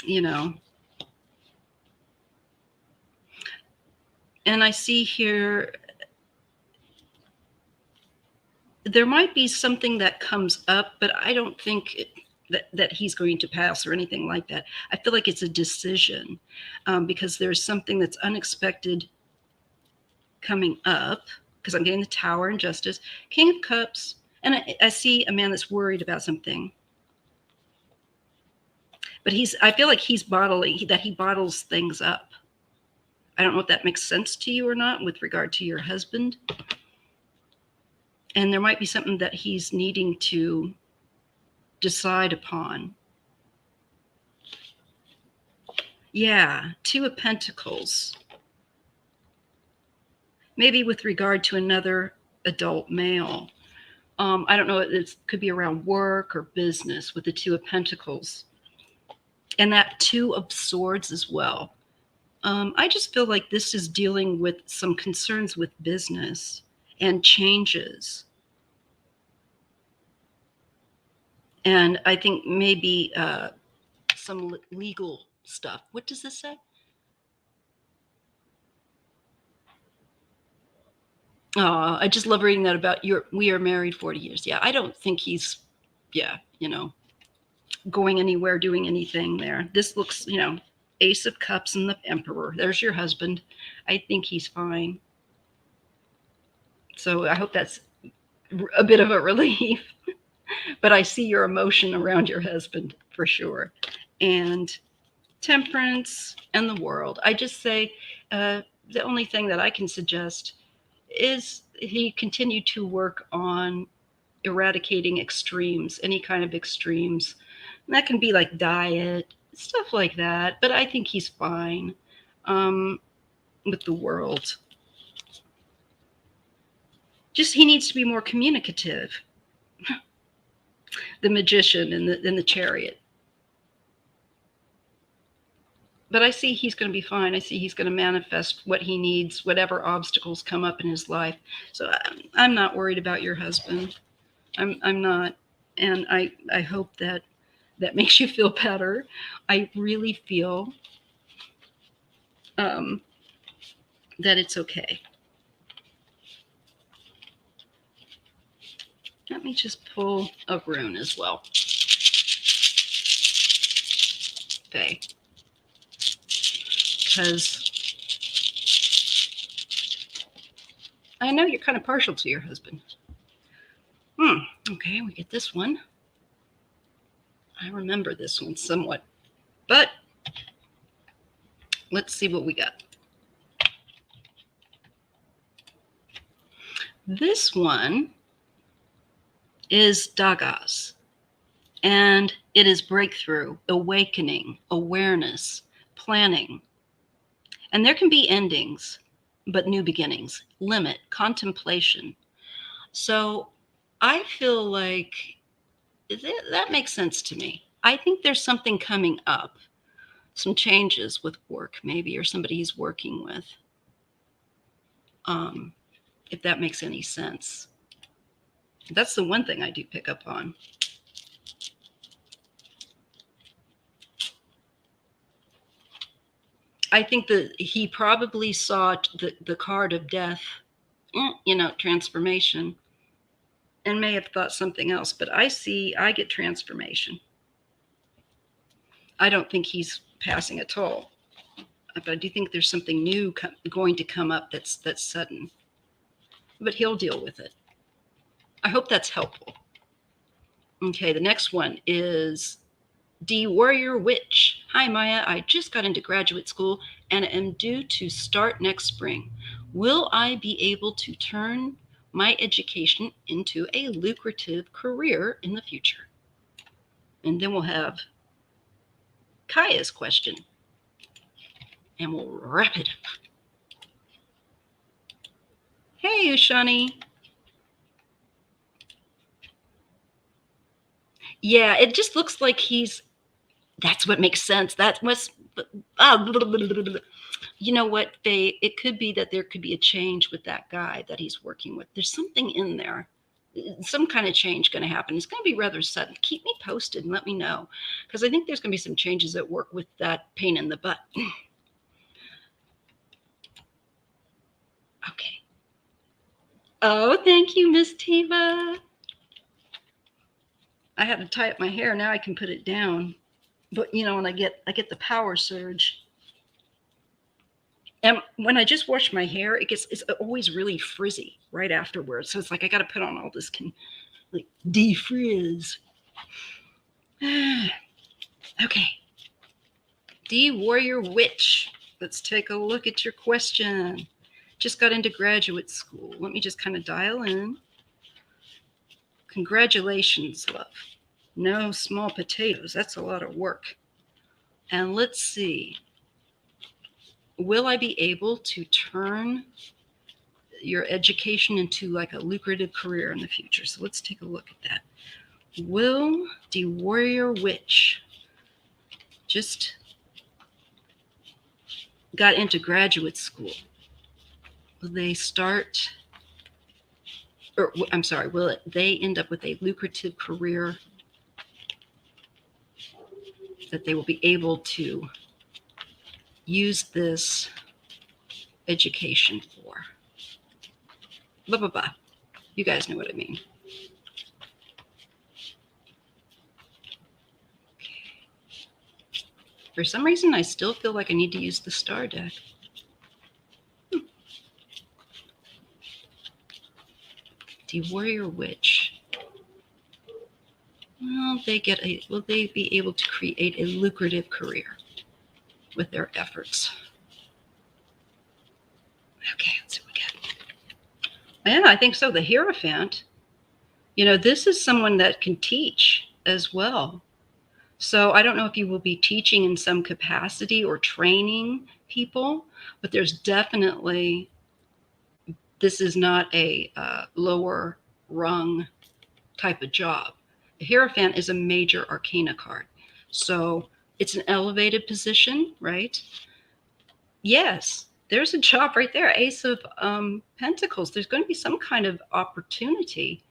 you know, and I see here there might be something that comes up, but I don't think that he's going to pass or anything like that. I feel like it's a decision, because there's something that's unexpected coming up, because I'm getting the Tower and Justice, King of Cups, and I see a man that's worried about something. But I feel like he bottles things up. I don't know if that makes sense to you or not with regard to your husband. And there might be something that he's needing to decide upon. Yeah, Two of Pentacles. Maybe with regard to another adult male. I don't know, it could be around work or business with the Two of Pentacles. And that Two of Swords as well. I just feel like this is dealing with some concerns with business and changes. And I think maybe some legal stuff. What does this say? Oh, I just love reading that about we are married 40 years. Yeah, I don't think he's, going anywhere, doing anything there. This looks, Ace of Cups and the Emperor. There's your husband. I think he's fine. So I hope that's a bit of a relief. But I see your emotion around your husband for sure. And Temperance and the World. I just say the only thing that I can suggest is he continue to work on eradicating extremes, any kind of extremes. And that can be like diet, stuff like that. But I think he's fine with the World. Just he needs to be more communicative. The Magician and the Chariot. But I see he's going to be fine. I see he's going to manifest what he needs, whatever obstacles come up in his life. So I'm not worried about your husband. I'm not. And I hope that makes you feel better. I really feel that it's okay. Let me just pull a rune as well. Okay. Because I know you're kind of partial to your husband. Okay, we get this one. I remember this one somewhat. But let's see what we got. This one is Dagas, and it is breakthrough, awakening, awareness, planning. And there can be endings, but new beginnings, limit, contemplation. So I feel like that makes sense to me. I think there's something coming up, some changes with work maybe, or somebody he's working with, if that makes any sense. That's the one thing I do pick up on. I think that he probably saw the card of death, transformation, and may have thought something else. But I get transformation. I don't think he's passing at all. But I do think there's something new going to come up that's sudden. But he'll deal with it. I hope that's helpful. Okay, the next one is D Warrior Witch. Hi, Maya. I just got into graduate school and am due to start next spring. Will I be able to turn my education into a lucrative career in the future? And then we'll have Kaya's question, and we'll wrap it up. Hey, Ushani. Yeah, it just looks like that's what makes sense. That was, you know what, Faye? It could be that there could be a change with that guy that he's working with. There's something in there, some kind of change going to happen. It's going to be rather sudden. Keep me posted and let me know, because I think there's going to be some changes at work with that pain in the butt. Okay. Oh, thank you, Miss Tiva. I had to tie up my hair. Now I can put it down. But when I get the power surge. And when I just wash my hair, it's always really frizzy right afterwards. So it's like I got to put on all this like defrizz. Okay. D Warrior Witch. Let's take a look at your question. Just got into graduate school. Let me just kind of dial in. Congratulations, love. No small potatoes. That's a lot of work. And let's see. Will I be able to turn your education into like a lucrative career in the future? So let's take a look at that. Will the Warrior Witch just got into graduate school? Will they start, or I'm sorry, will they end up with a lucrative career that they will be able to use this education for? Blah, blah, blah. You guys know what I mean. Okay. For some reason, I still feel like I need to use the star deck. The Warrior Witch. Will they be able to create a lucrative career with their efforts? Okay, let's see what we get. Yeah, I think so. The Hierophant, this is someone that can teach as well. So I don't know if you will be teaching in some capacity or training people, but there's definitely, this is not a lower rung type of job. The Hierophant is a major arcana card. So it's an elevated position, right? Yes, there's a job right there. Ace of Pentacles. There's going to be some kind of opportunity.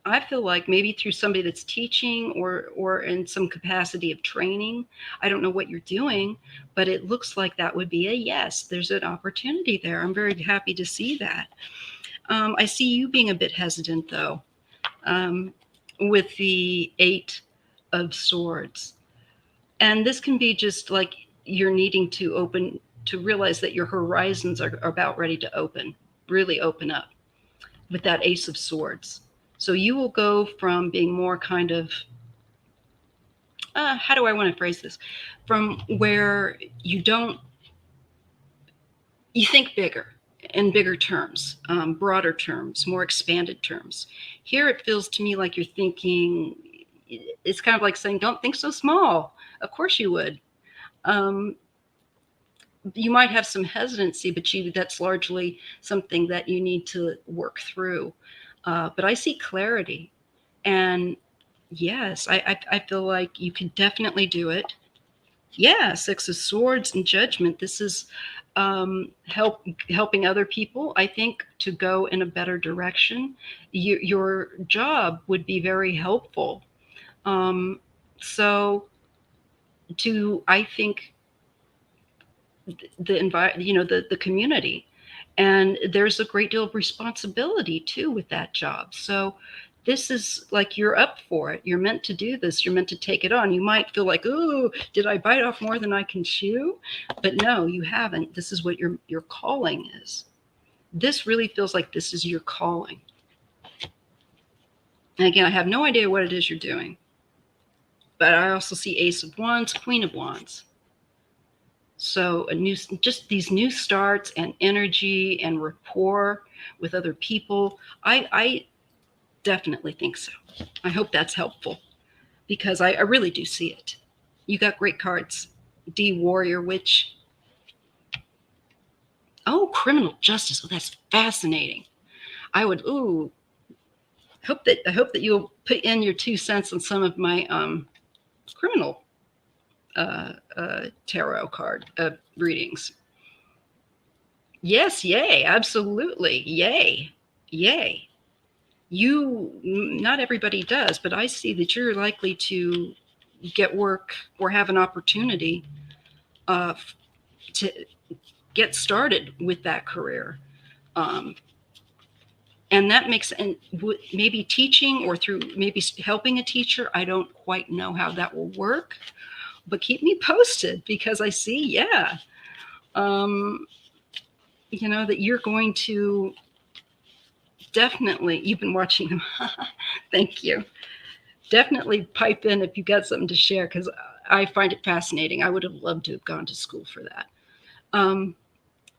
I feel like maybe through somebody that's teaching or in some capacity of training. I don't know what you're doing, but it looks like that would be a yes. There's an opportunity there. I'm very happy to see that. I see you being a bit hesitant, though, with the Eight of Swords. And this can be just like you're needing to realize that your horizons are about ready to really open up with that Ace of Swords. So you will go from being more kind of, how do I want to phrase this? From where you think bigger, in bigger terms, broader terms, more expanded terms. Here it feels to me like you're thinking, it's kind of like saying, don't think so small. Of course you would. You might have some hesitancy, but that's largely something that you need to work through. But I see clarity. And yes, I feel like you can definitely do it. Yeah, Six of Swords and Judgment. This is helping other people, I think, to go in a better direction. Your job would be very helpful. So I think the community, and there's a great deal of responsibility too with that job. So this is like you're up for it. You're meant to do this. You're meant to take it on. You might feel like, oh, did I bite off more than I can chew? But no, you haven't. This is what your calling is. This really feels like this is your calling. And again, I have no idea what it is you're doing. But I also see Ace of Wands, Queen of Wands. So just these new starts and energy and rapport with other people. I definitely think so. I hope that's helpful because I really do see it. You got great cards. D Warrior Witch. Oh, criminal justice. Oh, that's fascinating. I would I hope that you'll put in your 2 cents on some of my criminal tarot card readings. Yes, yay, absolutely, yay, yay. Not everybody does, but I see that you're likely to get work or have an opportunity uh, to get started with that career. Um, and that makes, and maybe teaching or through maybe helping a teacher. I don't quite know how that will work, but keep me posted because I see, yeah, um, that you're going to definitely, you've been watching them. Thank you. Definitely pipe in if you got something to share because I find it fascinating. I would have loved to have gone to school for that.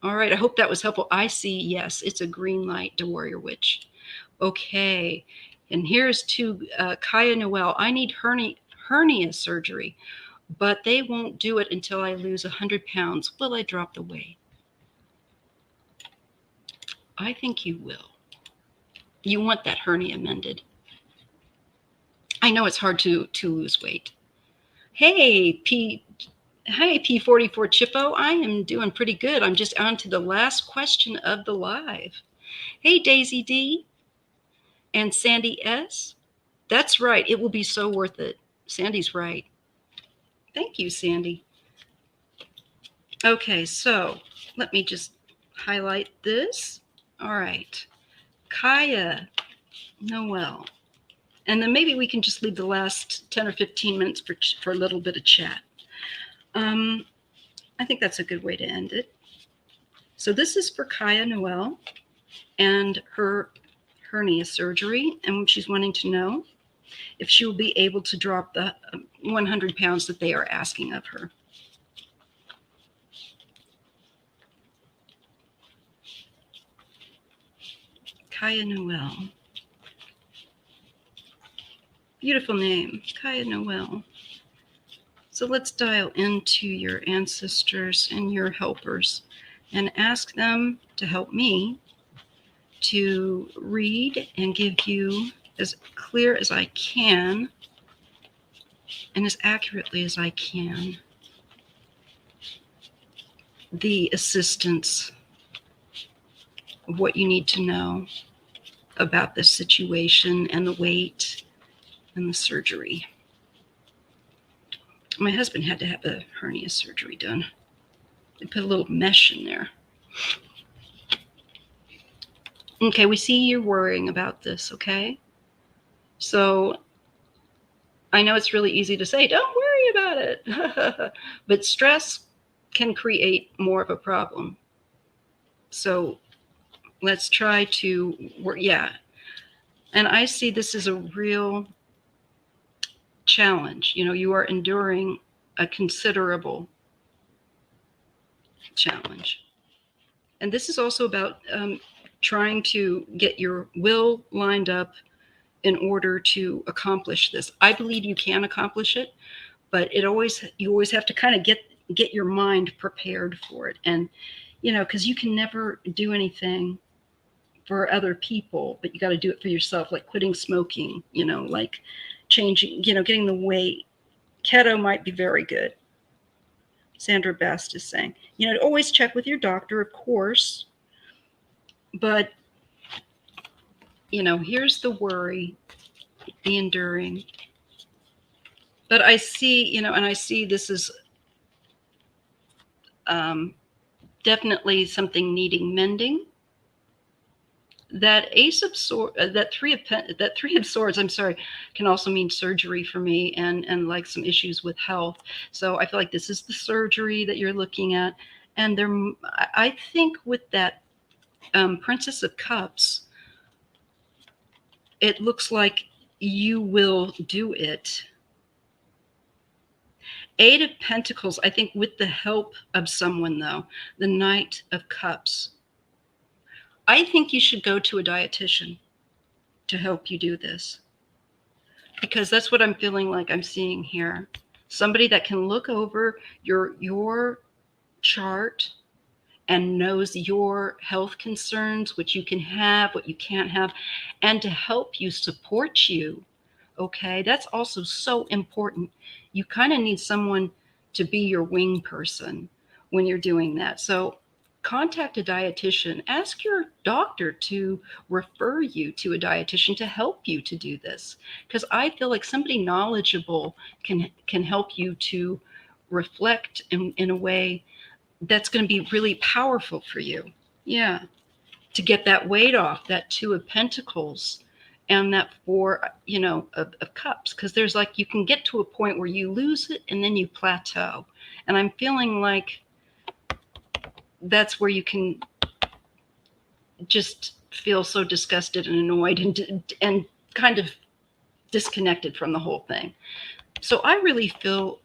All right. I hope that was helpful. I see, yes, it's a green light to Warrior Witch. Okay. And here's to Kaya Noel. I need hernia surgery, but they won't do it until I lose 100 pounds. Will I drop the weight? I think you will. You want that hernia mended. I know it's hard to lose weight. Hey, P44 Chippo. I am doing pretty good. I'm just on to the last question of the live. Hey, Daisy D and Sandy S. That's right. It will be so worth it. Sandy's right. Thank you, Sandy. Okay, so let me just highlight this. All right. Kaya Noel. And then maybe we can just leave the last 10 or 15 minutes for a little bit of chat. I think that's a good way to end it. So this is for Kaya Noel and her hernia surgery, and she's wanting to know if she will be able to drop the 100 pounds that they are asking of her. Kaya Noel. Beautiful name, Kaya Noel. So let's dial into your ancestors and your helpers and ask them to help me to read and give you as clear as I can and as accurately as I can the assistance of what you need to know about this situation and the weight and the surgery. My husband had to have a hernia surgery done. They put a little mesh in there. Okay, we see you're worrying about this, okay? So I know it's really easy to say, don't worry about it. But stress can create more of a problem. So let's try to work. Yeah. And I see this as a real challenge. You are enduring a considerable challenge. And this is also about trying to get your will lined up in order to accomplish this. I believe you can accomplish it, but you always have to kind of get your mind prepared for it. And, because you can never do anything for other people, but you got to do it for yourself, like quitting smoking, like changing, getting the weight. Keto might be very good. Sandra Best is saying, always check with your doctor, of course, but, here's the worry, the enduring. But I see, and I see this is definitely something needing mending. That Ace of Swords, that Three of Swords, I'm sorry, can also mean surgery for me and like some issues with health. So I feel like this is the surgery that you're looking at. And I think with that Princess of Cups, it looks like you will do it. Eight of Pentacles, I think with the help of someone though, the Knight of Cups. I think you should go to a dietitian to help you do this, because that's what I'm feeling like I'm seeing here. Somebody that can look over your chart and knows your health concerns, what you can have, what you can't have, and to help you, support you. Okay, that's also so important. You kind of need someone to be your wing person when you're doing that. So contact a dietitian, ask your doctor to refer you to a dietitian to help you to do this, because I feel like somebody knowledgeable can help you to reflect in a way that's going to be really powerful for you. Yeah, to get that weight off, that Two of Pentacles and that Four, of Cups, because there's like, you can get to a point where you lose it and then you plateau. And I'm feeling like that's where you can just feel so disgusted and annoyed and kind of disconnected from the whole thing. So I really feel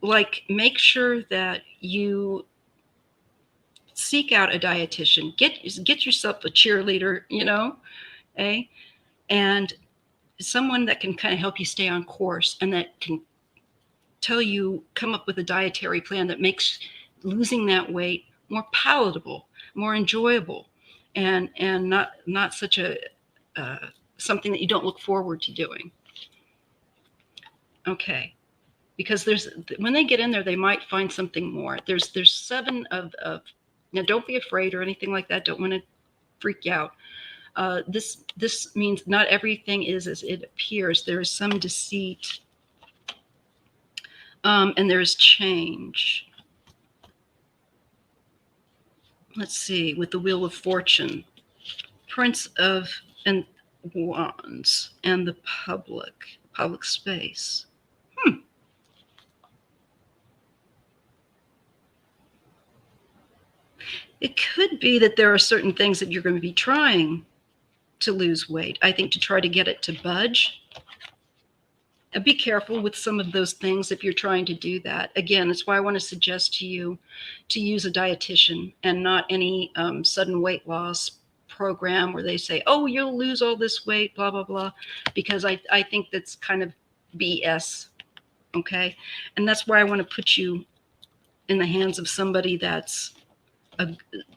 like, make sure that you seek out a dietitian, get yourself a cheerleader, and someone that can kind of help you stay on course and that can come up with a dietary plan that makes losing that weight more palatable, more enjoyable, and not such a something that you don't look forward to doing. Okay, because when they get in there, they might find something more. There's seven of now. Don't be afraid or anything like that. Don't want to freak you out. This means not everything is as it appears. There is some deceit, and there's change. Let's see, with the Wheel of Fortune, Prince of Wands, and the public space. It could be that there are certain things that you're going to be trying to lose weight. I think to try to get it to budge. And be careful with some of those things if you're trying to do that. Again, that's why I want to suggest to you to use a dietitian and not any sudden weight loss program where they say, oh, you'll lose all this weight, blah, blah, blah, because I think that's kind of BS. Okay. And that's why I want to put you in the hands of somebody that's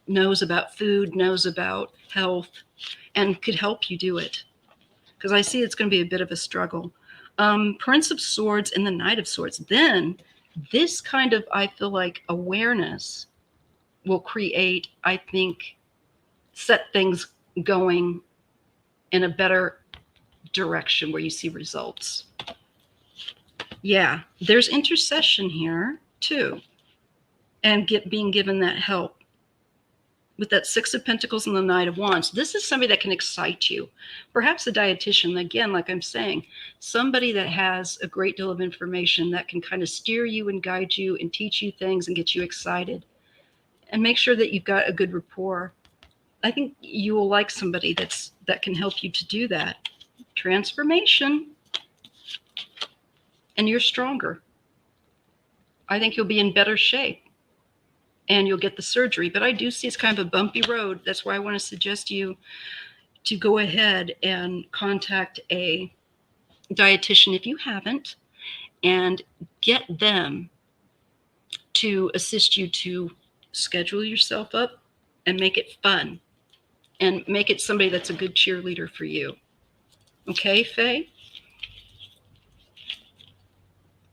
knows about food, knows about health, and could help you do it. Because I see it's going to be a bit of a struggle. Prince of Swords and the Knight of Swords. Then this kind of, I feel like, awareness will create, I think, set things going in a better direction where you see results. Yeah, there's intercession here too, and being given that help. With that Six of Pentacles and the Knight of Wands, this is somebody that can excite you. Perhaps a dietitian, again, like I'm saying, somebody that has a great deal of information that can kind of steer you and guide you and teach you things and get you excited. And make sure that you've got a good rapport. I think you will like somebody that can help you to do that. Transformation. And you're stronger. I think you'll be in better shape. And you'll get the surgery. But I do see it's kind of a bumpy road. That's why I want to suggest you to go ahead and contact a dietitian if you haven't, and get them to assist you to schedule yourself up and make it fun and make it somebody that's a good cheerleader for you. Okay, Faye?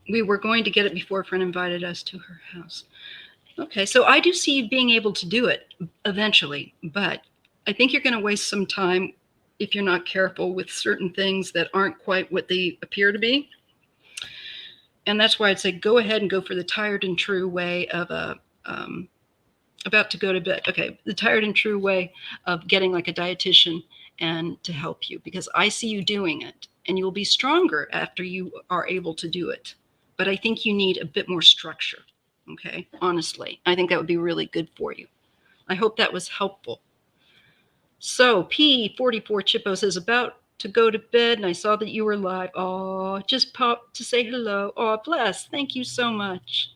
We were going to get it before a friend invited us to her house. Okay, so I do see you being able to do it eventually, but I think you're going to waste some time if you're not careful with certain things that aren't quite what they appear to be. And that's why I'd say go ahead and go for the tired and true way of about to go to bed. Okay, the tired and true way of getting like a dietitian and to help you, because I see you doing it and you'll be stronger after you are able to do it. But I think you need a bit more structure. Okay, honestly, I think that would be really good for you. I hope that was helpful. So P44 Chippo says, about to go to bed, and I saw that you were live. Oh, just popped to say hello. Oh, bless. Thank you so much.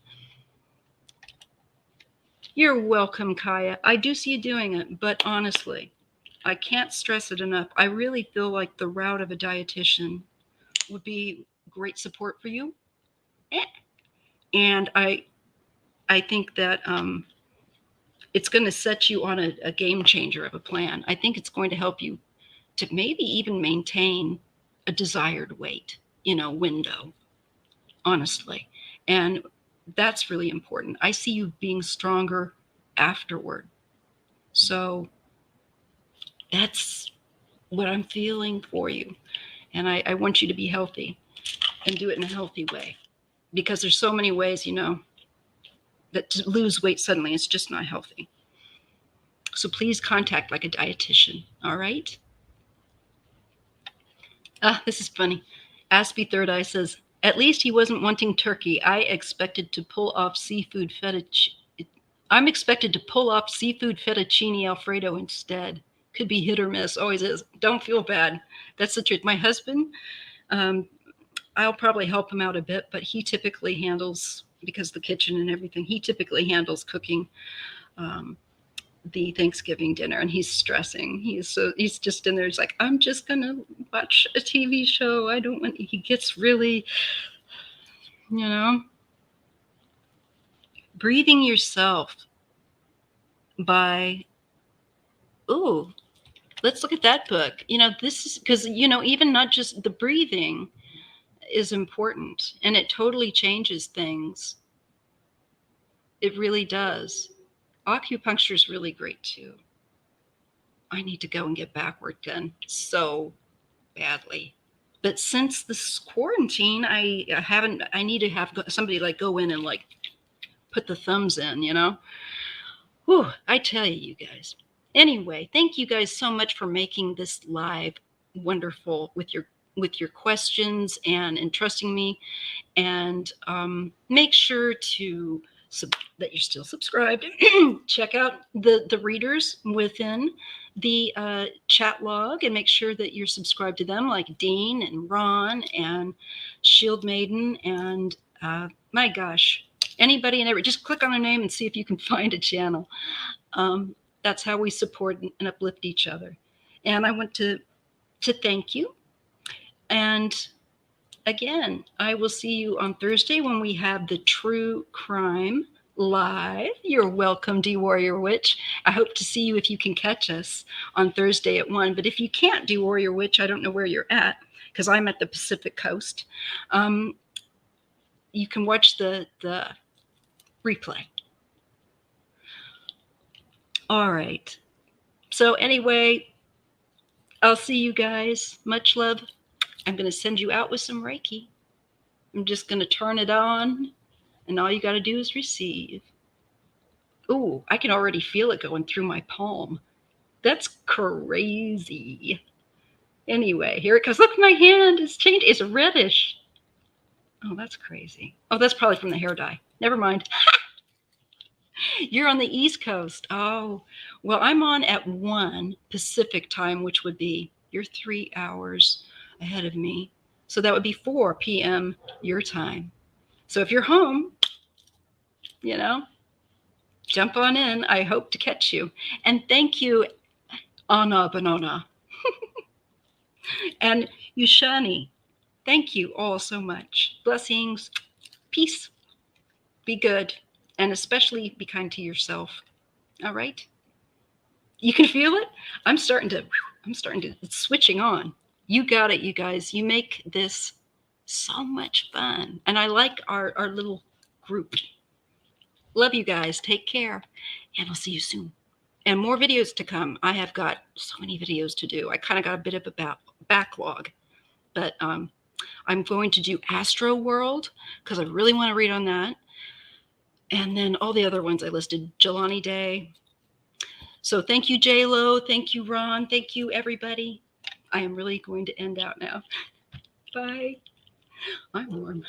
You're welcome, Kaya. I do see you doing it, but honestly, I can't stress it enough. I really feel like the route of a dietitian would be great support for you. And I think that it's going to set you on a game changer of a plan. I think it's going to help you to maybe even maintain a desired weight, window, honestly. And that's really important. I see you being stronger afterward. So that's what I'm feeling for you. And I want you to be healthy and do it in a healthy way, because there's so many ways, that to lose weight suddenly, it's just not healthy. So please contact like a dietitian. All right. This is funny. Aspie Third Eye says, at least he wasn't wanting turkey. I'm expected to pull off seafood fettuccine Alfredo instead. Could be hit or miss. Always is. Don't feel bad. That's the truth. My husband, I'll probably help him out a bit, but he typically handles, because the kitchen and everything, he typically handles cooking the Thanksgiving dinner, and he's stressing. He's just in there. He's like, I'm just gonna watch a TV show. I don't want. He gets really, breathing yourself by. Ooh, let's look at that book. This is because even not just the breathing is important, and it totally changes things. It really does. Acupuncture is really great too. I need to go and get backward done so badly. But since this quarantine, I need to have somebody like go in and like put the thumbs in, Whew, I tell you guys. Anyway, thank you guys so much for making this live wonderful with your questions and entrusting me. And make sure to that you're still subscribed. Check out the readers within the chat log, and make sure that you're subscribed to them, like Dean and Ron and Shield Maiden and my gosh, anybody and every. Just click on their name and see if you can find a channel. That's how we support and uplift each other. And I want to thank you. And again, I will see you on Thursday when we have the True Crime live. You're welcome, D Warrior Witch. I hope to see you if you can catch us on Thursday at 1. But if you can't, D Warrior Witch, I don't know where you're at, because I'm at the Pacific Coast. You can watch the replay. All right. So anyway, I'll see you guys. Much love. I'm going to send you out with some Reiki. I'm just going to turn it on, and all you got to do is receive. Ooh, I can already feel it going through my palm. That's crazy. Anyway, here it comes. Look, my hand is changed. It's reddish. Oh, that's crazy. Oh, that's probably from the hair dye. Never mind. You're on the East Coast. Oh, well, I'm on at 1 Pacific time, which would be, you're 3 hours ahead of me. So that would be 4 p.m. your time. So if you're home, jump on in. I hope to catch you. And thank you, Anna Banana. And Yushani. Thank you all so much. Blessings. Peace. Be good. And especially be kind to yourself. All right? You can feel it? It's switching on. You got it, you guys. You make this so much fun. And I like our little group. Love you guys. Take care. And I'll see you soon. And more videos to come. I have got so many videos to do. I kind of got a bit of a backlog. But I'm going to do Astro World, because I really want to read on that. And then all the other ones I listed. Jelani Day. So thank you, J-Lo. Thank you, Ron. Thank you, everybody. I am really going to end out now. Bye. I'm warm.